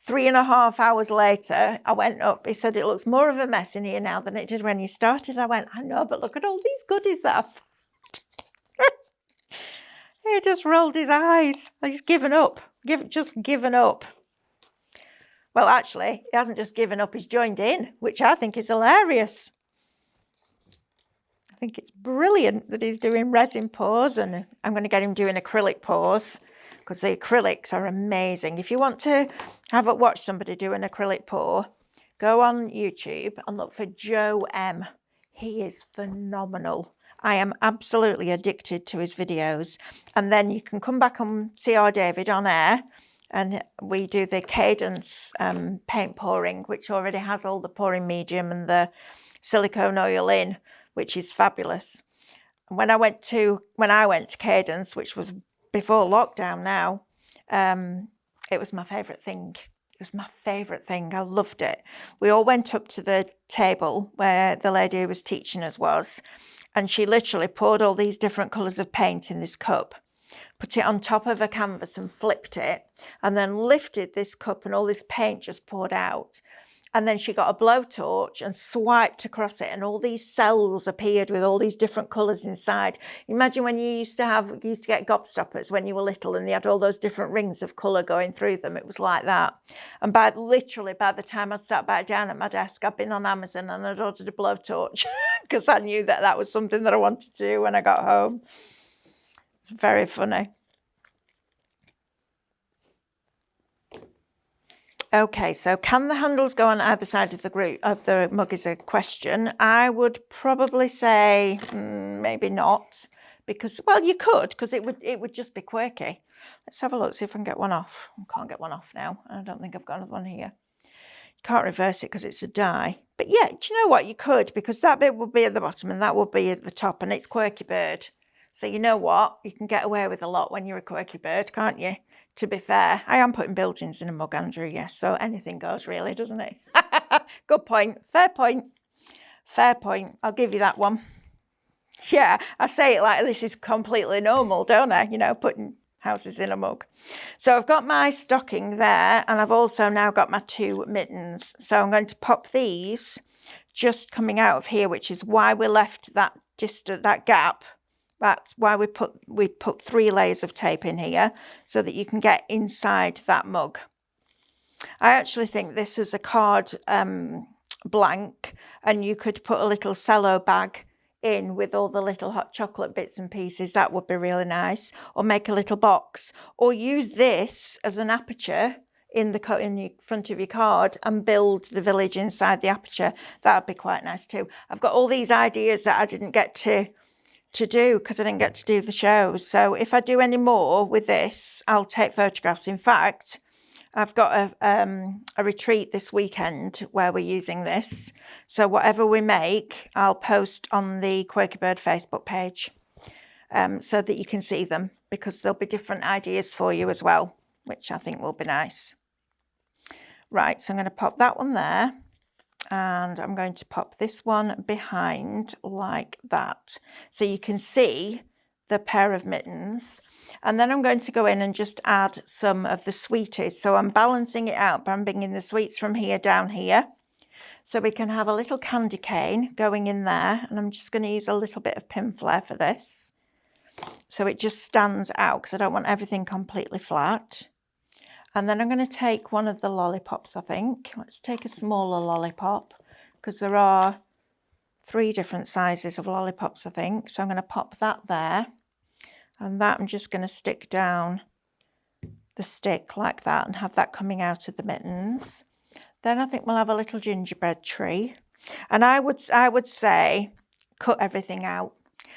3.5 hours later, I went up. He said, it looks more of a mess in here now than it did when you started. I went, I know, but look at all these goodies that I've found. He just rolled his eyes. He's given up. Just given up. Well, actually, he hasn't just given up. He's joined in, which I think is hilarious. I think it's brilliant that he's doing resin pours, and I'm going to get him doing acrylic pours, because the acrylics are amazing. If you want to watch somebody do an acrylic pour, go on YouTube and look for Joe M. He is phenomenal. I am absolutely addicted to his videos. And then you can come back and see our David on air, and we do the Cadence paint pouring, which already has all the pouring medium and the silicone oil in, which is fabulous. When I went to Cadence, which was before lockdown now, it was my favourite thing. It was my favourite thing. I loved it. We all went up to the table where the lady who was teaching us was, and she literally poured all these different colours of paint in this cup, put it on top of a canvas and flipped it, and then lifted this cup and all this paint just poured out. And then she got a blowtorch and swiped across it, and all these cells appeared with all these different colours inside. Imagine when you used to get gobstoppers when you were little, and they had all those different rings of colour going through them. It was like that. And by the time I'd sat back down at my desk, I'd been on Amazon and I'd ordered a blowtorch because I knew that was something that I wanted to do when I got home. It's very funny. Okay, so can the handles go on either side of the mug is a question. I would probably say maybe not, because, well, you could, because it would just be quirky. Let's have a look, see if I can get one off. I can't get one off now. I don't think I've got another one here. You can't reverse it because it's a die. But yeah, do you know what? You could, because that bit would be at the bottom and that would be at the top, and it's Quirky Bird. So you know what? You can get away with a lot when you're a Quirky Bird, can't you? To be fair, I am putting buildings in a mug, Andrew, yes, so anything goes really, doesn't it? Good point. Fair point. Fair point. I'll give you that one. Yeah, I say it like this is completely normal, don't I? You know, putting houses in a mug. So I've got my stocking there, and I've also now got my 2 mittens. So I'm going to pop these just coming out of here, which is why we left that gap. That's why we put 3 layers of tape in here, so that you can get inside that mug. I actually think this is a card blank, and you could put a little cello bag in with all the little hot chocolate bits and pieces. That would be really nice. Or make a little box, or use this as an aperture in the front of your card and build the village inside the aperture. That would be quite nice too. I've got all these ideas that I didn't get to do because I didn't get to do the shows. So if I do any more with this, I'll take photographs. In fact, I've got a retreat this weekend where we're using this. So whatever we make, I'll post on the Quirky Bird Facebook page so that you can see them, because there'll be different ideas for you as well, which I think will be nice. Right, so I'm going to pop that one there, and I'm going to pop this one behind like that, so you can see the pair of mittens. And then I'm going to go in and just add some of the sweeties. So I'm balancing it out, but I'm bringing the sweets from here down here. So we can have a little candy cane going in there. And I'm just going to use a little bit of pin flare for this, so it just stands out, because I don't want everything completely flat. And then I'm going to take one of the lollipops, I think. Let's take a smaller lollipop, because there are 3 different sizes of lollipops, I think. So I'm going to pop that there. And that I'm just going to stick down the stick like that and have that coming out of the mittens. Then I think we'll have a little gingerbread tree. And I would say cut everything out.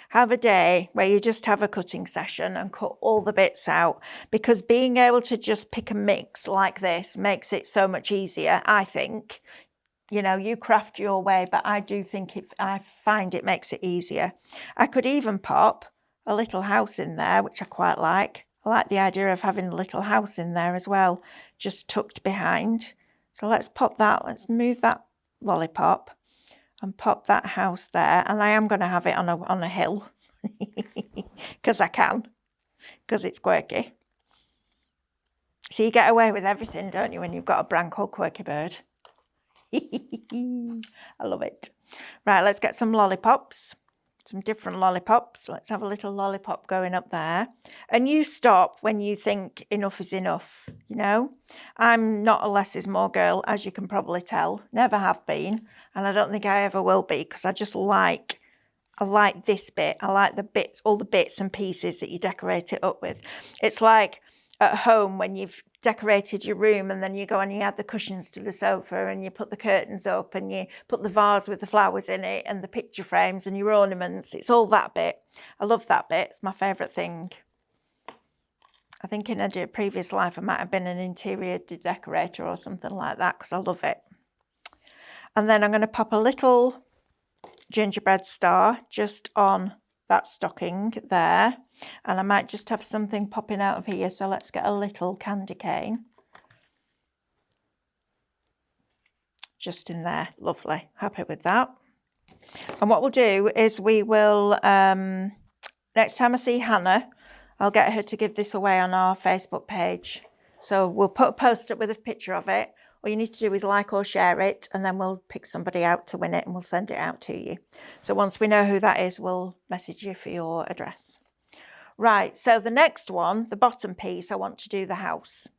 Have a day where you just have a cutting session and cut all the bits out, because being able to just pick and mix like this makes it so much easier, I think. You know, you craft your way, but I do think I find it makes it easier. I could even pop a little house in there, which I quite like. I like the idea of having a little house in there as well, just tucked behind. So let's pop that, let's move that lollipop and pop that house there. And I am going to have it on a hill, because I can, because it's quirky. So you get away with everything, don't you, when you've got a brand called Quirky Bird. I love it. Right, let's get some lollipops. Some different lollipops. Let's have a little lollipop going up there. And you stop when you think enough is enough, you know. I'm not a less is more girl, as you can probably tell. Never have been, and I don't think I ever will be, because I like this bit. I like the bits, all the bits and pieces that you decorate it up with. It's like at home when you've decorated your room and then you go and you add the cushions to the sofa and you put the curtains up and you put the vase with the flowers in it and the picture frames and your ornaments. It's all that bit. I love that bit. It's my favourite thing. I think in a previous life I might have been an interior decorator or something like that, because I love it. And then I'm going to pop a little gingerbread star just on that stocking there, and I might just have something popping out of here. So let's get a little candy cane just in there. Lovely, happy with that. And what we'll do is we will next time I see Hannah, I'll get her to give this away on our Facebook page. So we'll put a post up with a picture of it. All you need to do is like or share it, and then we'll pick somebody out to win it and we'll send it out to you. So once we know who that is, we'll message you for your address. Right, so the next one, the bottom piece, I want to do the house,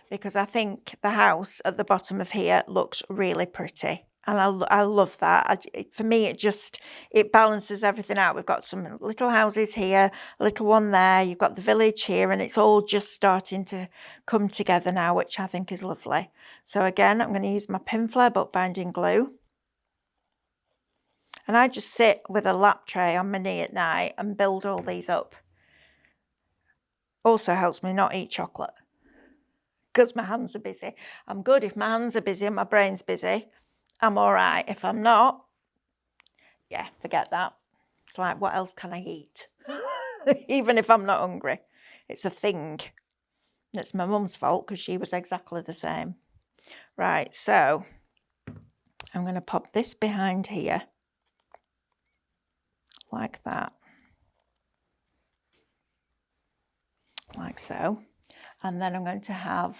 because I think the house at the bottom of here looks really pretty. And I love that. For me, it balances everything out. We've got some little houses here, a little one there. You've got the village here, and it's all just starting to come together now, which I think is lovely. So again, I'm going to use my pin flare bookbinding glue. And I just sit with a lap tray on my knee at night and build all these up. Also helps me not eat chocolate, because my hands are busy. I'm good if my hands are busy and my brain's busy. I'm all right. If I'm not, yeah, forget that. It's like, what else can I eat? Even if I'm not hungry. It's a thing. It's my mum's fault, because she was exactly the same. Right, so I'm going to pop this behind here like that. Like so. And then I'm going to have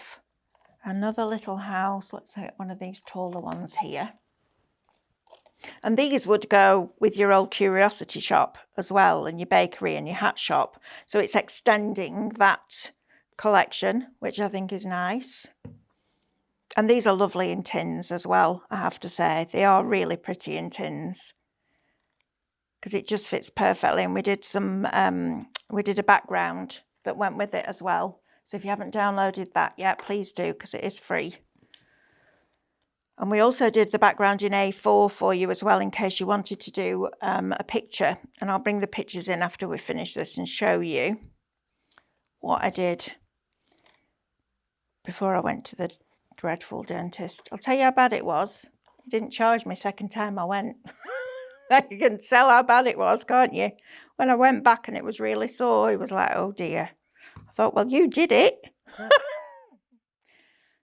another little house. Let's take one of these taller ones here. And these would go with your old curiosity shop as well, and your bakery and your hat shop. So it's extending that collection, which I think is nice. And these are lovely in tins as well, I have to say. They are really pretty in tins, because it just fits perfectly. And we did a background that went with it as well. So if you haven't downloaded that yet, please do, because it is free. And we also did the background in A4 for you as well, in case you wanted to do a picture. And I'll bring the pictures in after we finish this and show you what I did before I went to the dreadful dentist. I'll tell you how bad it was. He didn't charge me second time I went. You can tell how bad it was, can't you? When I went back and it was really sore, he was like, oh dear. I thought, well, you did it.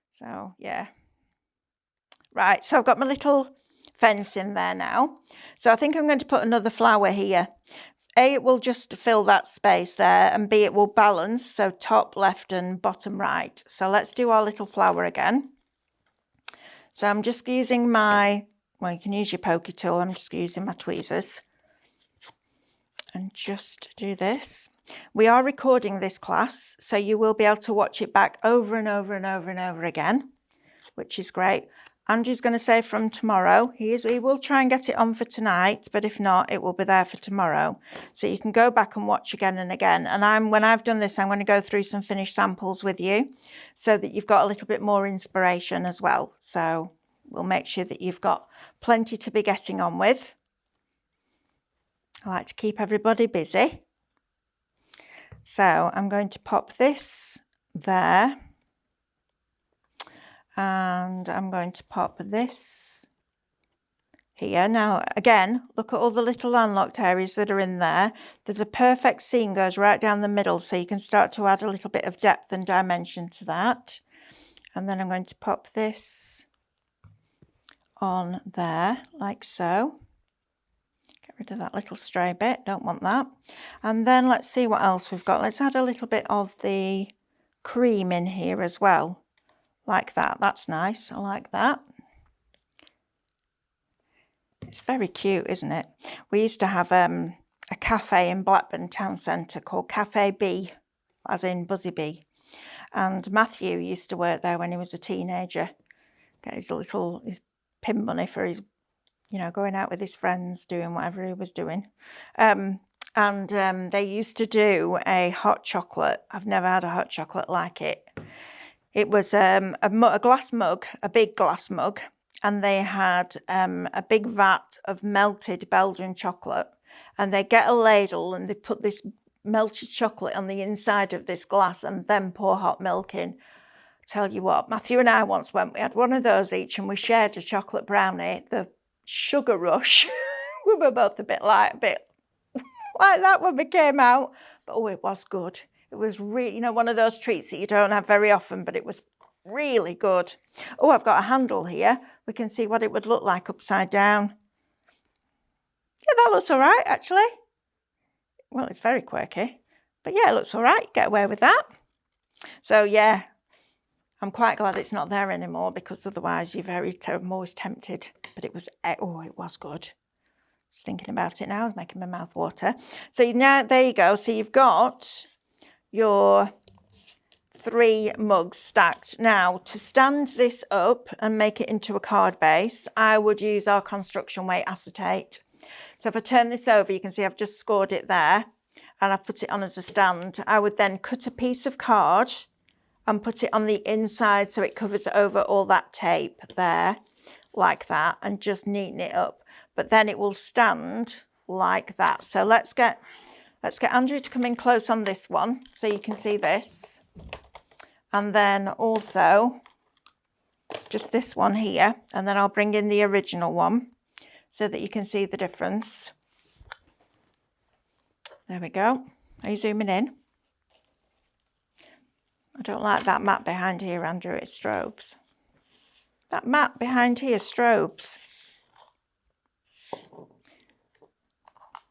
So, yeah. Right, so I've got my little fence in there now. So I think I'm going to put another flower here. A, it will just fill that space there, and B, it will balance, so top, left and bottom right. So let's do our little flower again. So I'm just using my, well, you can use your pokey tool, I'm just using my tweezers. And just do this. We are recording this class, so you will be able to watch it back over and over and over and over again, which is great. Andrew's going to say from tomorrow. He will try and get it on for tonight, but if not, it will be there for tomorrow. So you can go back and watch again and again. And when I've done this, I'm going to go through some finished samples with you so that you've got a little bit more inspiration as well. So we'll make sure that you've got plenty to be getting on with. I like to keep everybody busy. So I'm going to pop this there. And I'm going to pop this here. Now, again, look at all the little landlocked areas that are in there. There's a perfect seam goes right down the middle, so you can start to add a little bit of depth and dimension to that. And then I'm going to pop this on there, like so. Get rid of that little stray bit, don't want that. And then let's see what else we've got. Let's add a little bit of the cream in here as well. Like that, that's nice, I like that. It's very cute, isn't it? We used to have a cafe in Blackburn town centre called Cafe Bee, as in Buzzy Bee. And Matthew used to work there when he was a teenager. Get his pin money for his, going out with his friends, doing whatever he was doing. They used to do a hot chocolate. I've never had a hot chocolate like it. It was a glass mug, a big glass mug, and they had a big vat of melted Belgian chocolate. And they get a ladle and they put this melted chocolate on the inside of this glass and then pour hot milk in. Tell you what, Matthew and I once went, we had one of those each and we shared a chocolate brownie. The sugar rush, we were both a bit like that when we came out, but oh, it was good. It was really, one of those treats that you don't have very often, but it was really good. Oh, I've got a handle here. We can see what it would look like upside down. Yeah, that looks all right, actually. Well, it's very quirky, but yeah, it looks all right. Get away with that. So yeah, I'm quite glad it's not there anymore because otherwise I'm always tempted. But it was good. Just thinking about it now is making my mouth water. So now, there you go. So you've got your 3 mugs stacked. Now, to stand this up and make it into a card base, I would use our construction weight acetate. So if I turn this over, you can see I've just scored it there and I've put it on as a stand. I would then cut a piece of card and put it on the inside so it covers over all that tape there, like that, and just neaten it up. But then it will stand like that. So let's get Andrew to come in close on this one so you can see this. And then also just this one here. And then I'll bring in the original one so that you can see the difference. There we go. Are you zooming in? I don't like that mat behind here, Andrew. It strobes. That mat behind here strobes.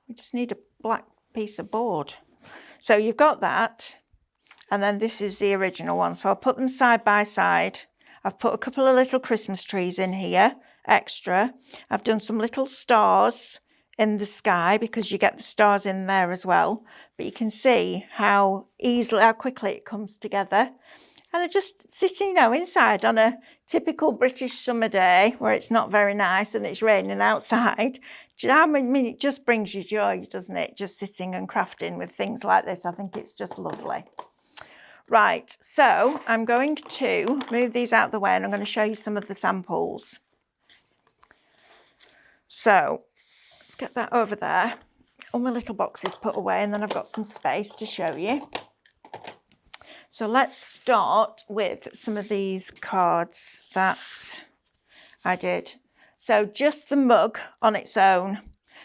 We just need a black piece of board. So you've got that, and then this is the original one. So I'll put them side by side. I've put a couple of little Christmas trees in here, extra. I've done some little stars in the sky because you get the stars in there as well. But you can see how quickly it comes together. And they're just sitting, inside on a typical British summer day where it's not very nice and it's raining outside. I mean, it just brings you joy, doesn't it? Just sitting and crafting with things like this. I think it's just lovely. Right, so I'm going to move these out of the way and I'm going to show you some of the samples. So let's get that over there. All my little boxes put away and then I've got some space to show you. So let's start with some of these cards that I did. So just the mug on its own.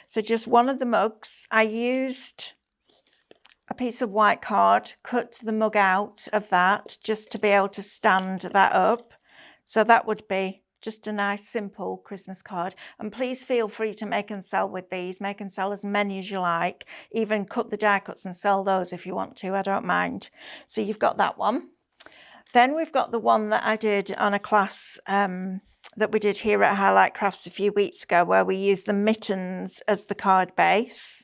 So just one of the mugs, I used a piece of white card, cut the mug out of that just to be able to stand that up. So that would be just a nice simple Christmas card. And please feel free to make and sell with these. Make and sell as many as you like. Even cut the die cuts and sell those if you want to. I don't mind. So you've got that one. Then we've got the one that I did on a class that we did here at Highlight Crafts a few weeks ago, where we used the mittens as the card base.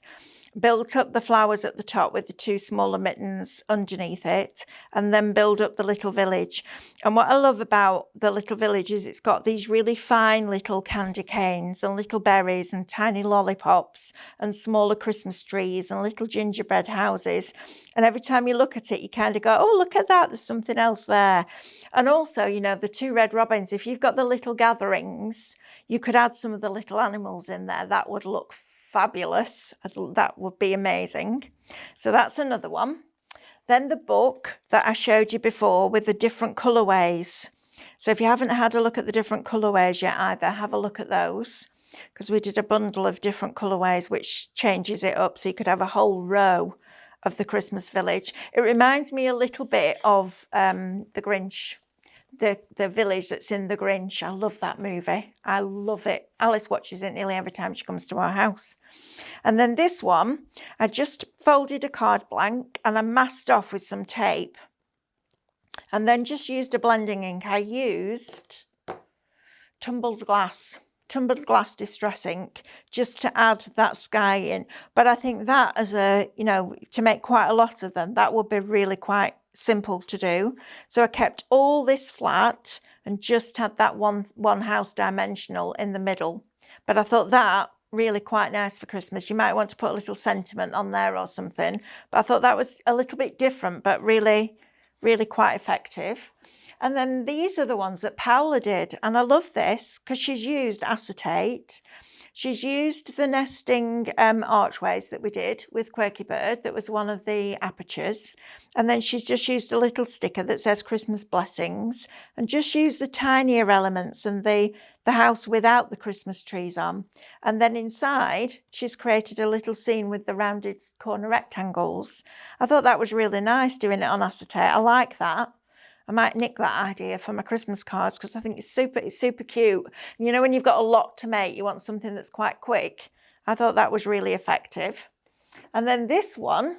Built up the flowers at the top with the two smaller mittens underneath it, and then build up the little village. And what I love about the little village is it's got these really fine little candy canes and little berries and tiny lollipops and smaller Christmas trees and little gingerbread houses. And every time you look at it, you kind of go, oh, look at that, there's something else there. And also, you know, the two red robins, if you've got the little gatherings, you could add some of the little animals in there. That would look fabulous. That would be amazing. So that's another one. Then the book that I showed you before with the different colorways. So if you haven't had a look at the different colorways yet either, have a look at those, because we did a bundle of different colorways which changes it up so you could have a whole row of the Christmas village. It reminds me a little bit of the Grinch. The village that's in The Grinch. I love that movie. I love it. Alice watches it nearly every time she comes to our house. And then this one, I just folded a card blank and I masked off with some tape. And then just used a blending ink. I used tumbled glass distress ink just to add that sky in. But I think that as a, you know, to make quite a lot of them, that would be really quite simple to do. So I kept all this flat and just had that one house dimensional in the middle. But I thought that really quite nice for Christmas. You might want to put a little sentiment on there or something. But I thought that was a little bit different, but really, really quite effective. And then these are the ones that Paola did. And I love this because she's used acetate. She's used the nesting archways that we did with Quirky Bird. That was one of the apertures. And then she's just used a little sticker that says Christmas Blessings and just used the tinier elements and the house without the Christmas trees on. And then inside, she's created a little scene with the rounded corner rectangles. I thought that was really nice doing it on acetate. I like that. I might nick that idea for my Christmas cards because I think it's super cute. And you know, when you've got a lot to make, you want something that's quite quick. I thought that was really effective. And then this one,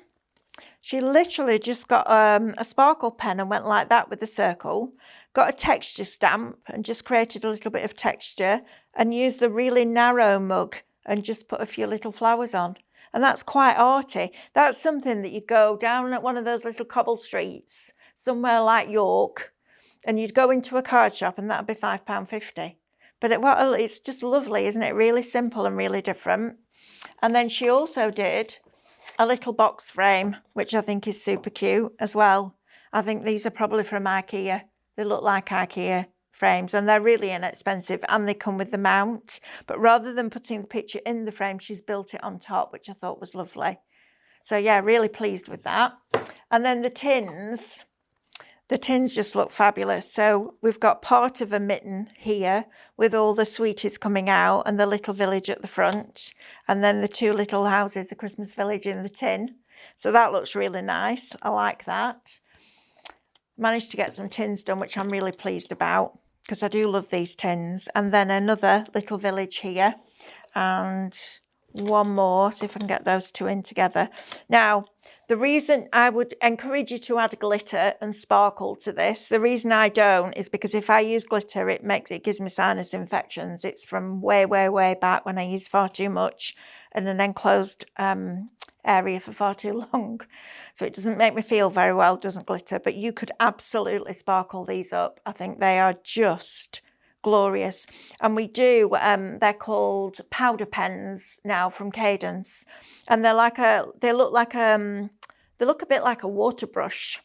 she literally just got a sparkle pen and went like that with a circle, got a texture stamp and just created a little bit of texture and used the really narrow mug and just put a few little flowers on. And that's quite arty. That's something that you go down at one of those little cobble streets, somewhere like York, and you'd go into a card shop and that'd be £5.50. But it's just lovely, isn't it? Really simple and really different. And then she also did a little box frame, which I think is super cute as well. I think these are probably from IKEA. They look like IKEA frames and they're really inexpensive and they come with the mount. But rather than putting the picture in the frame, she's built it on top, which I thought was lovely. So yeah, really pleased with that. And then the tins just look fabulous. So we've got part of a mitten here with all the sweeties coming out and the little village at the front. And then the two little houses, the Christmas village in the tin. So that looks really nice. I like that. Managed to get some tins done, which I'm really pleased about because I do love these tins. And then another little village here and one more. See if I can get those two in together. Now, the reason I would encourage you to add glitter and sparkle to this, the reason I don't is because if I use glitter, it gives me sinus infections. It's from way back when I used far too much in an enclosed area for far too long. So it doesn't make me feel very well, doesn't glitter, but you could absolutely sparkle these up. I think they are just glorious. And we do, they're called powder pens now from Cadence. And they look a bit like a water brush.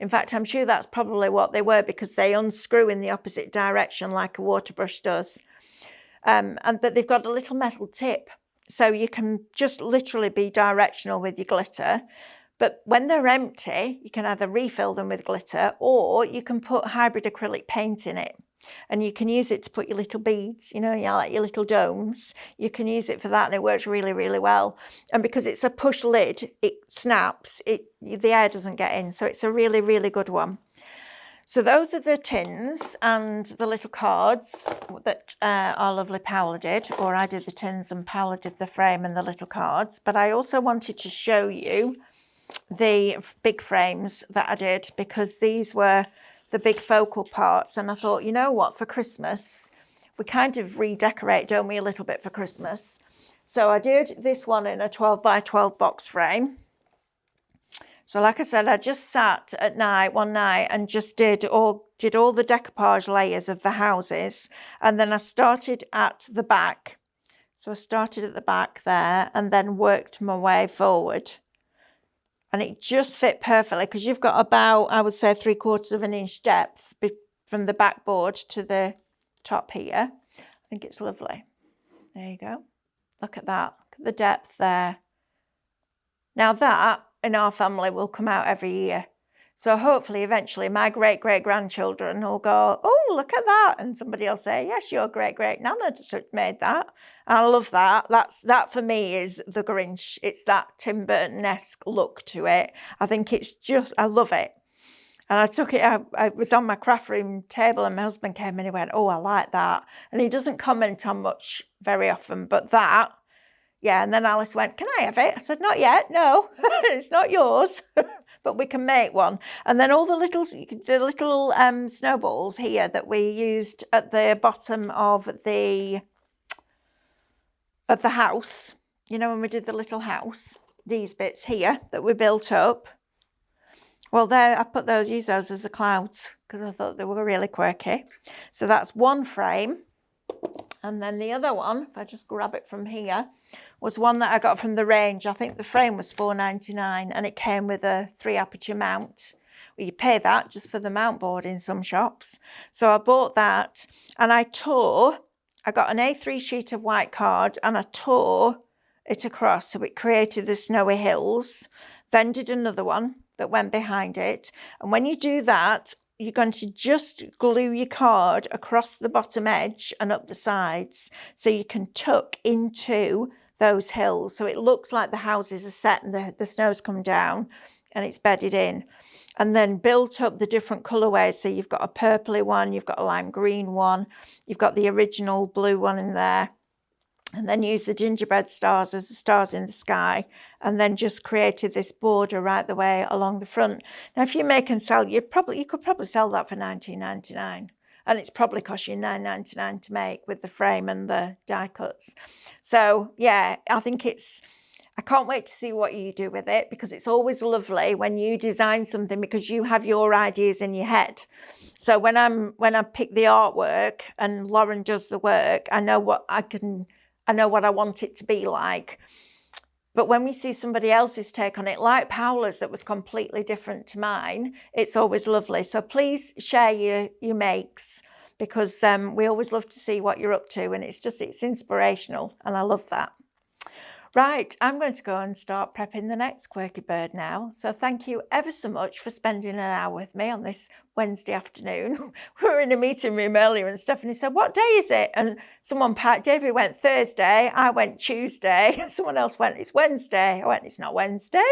In fact, I'm sure that's probably what they were because they unscrew in the opposite direction like a water brush does. But they've got a little metal tip. So you can just literally be directional with your glitter. But when they're empty, you can either refill them with glitter, or you can put hybrid acrylic paint in it. And you can use it to put your little beads, you know, like your little domes. You can use it for that, and it works really, really well. And because it's a push lid, it snaps, the air doesn't get in. So it's a really, really good one. So those are the tins and the little cards that our lovely Paola did, or I did the tins and Paola did the frame and the little cards. But I also wanted to show you the big frames that I did, because these were the big focal parts. And I thought, you know what, for Christmas, we kind of redecorate, don't we, a little bit for Christmas. So I did this one in a 12 by 12 box frame. So like I said, I just sat at night, one night, and just did all the decoupage layers of the houses. And then I started at the back. So I started at the back there and then worked my way forward. And it just fit perfectly, because you've got about, I would say, 3/4 of an inch depth from the backboard to the top here. I think it's lovely. There you go. Look at that. Look at the depth there. Now that in our family will come out every year. So hopefully eventually my great-great-grandchildren will go, oh, look at that. And somebody will say, yes, your great-great-nana just made that. And I love that. That for me is the Grinch. It's that Tim Burton-esque look to it. I think it's just, I love it. And I took it, I was on my craft room table and my husband came in and he went, oh, I like that. And he doesn't comment on much very often, but that, yeah. And then Alice went, can I have it? I said, not yet, no, it's not yours, but we can make one. And then all the little snowballs here that we used at the bottom of the house, you know, when we did the little house, these bits here that we built up. Well, there, I used those as the clouds because I thought they were really quirky. So that's one frame. And then the other one, if I just grab it from here, was one that I got from the range. I think the frame was $4.99 and it came with a 3 aperture mount. Well, you pay that just for the mount board in some shops. So I bought that and I got an A3 sheet of white card and I tore it across. So it created the snowy hills, then did another one that went behind it. And when you do that, you're going to just glue your card across the bottom edge and up the sides so you can tuck into those hills. So it looks like the houses are set and the snow's come down and it's bedded in. And then built up the different colourways. So you've got a purpley one, you've got a lime green one, you've got the original blue one in there. And then use the gingerbread stars as the stars in the sky, and then just created this border right the way along the front. Now, if you make and sell, you could probably sell that for $19.99, and it's probably cost you $9.99 to make with the frame and the die cuts. So yeah, I think I can't wait to see what you do with it, because it's always lovely when you design something because you have your ideas in your head. So when I pick the artwork and Lauren does the work, I know what I want it to be like. But when we see somebody else's take on it, like Paola's that was completely different to mine, it's always lovely. So please share your makes, because we always love to see what you're up to, and it's inspirational, and I love that. Right, I'm going to go and start prepping the next Quirky Bird now. So thank you ever so much for spending an hour with me on this Wednesday afternoon. We were in a meeting room earlier and Stephanie said, what day is it? And David went Thursday, I went Tuesday, someone else went, it's Wednesday. I went, it's not Wednesday.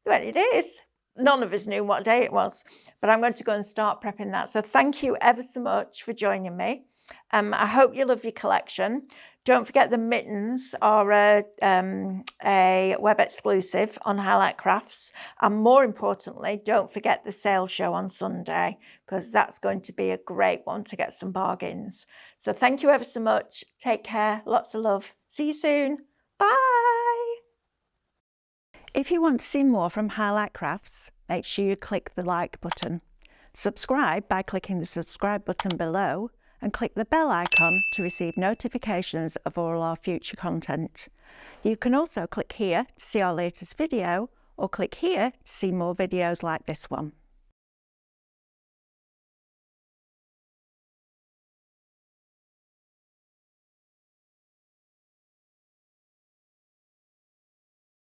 They went, it is. None of us knew what day it was, but I'm going to go and start prepping that. So thank you ever so much for joining me. I hope you love your collection. Don't forget the mittens are a web exclusive on Highlight Crafts. And more importantly, don't forget the sale show on Sunday, because that's going to be a great one to get some bargains. So thank you ever so much. Take care. Lots of love. See you soon. Bye. If you want to see more from Highlight Crafts, make sure you click the like button. Subscribe by clicking the subscribe button below, and click the bell icon to receive notifications of all our future content. You can also click here to see our latest video, or click here to see more videos like this one.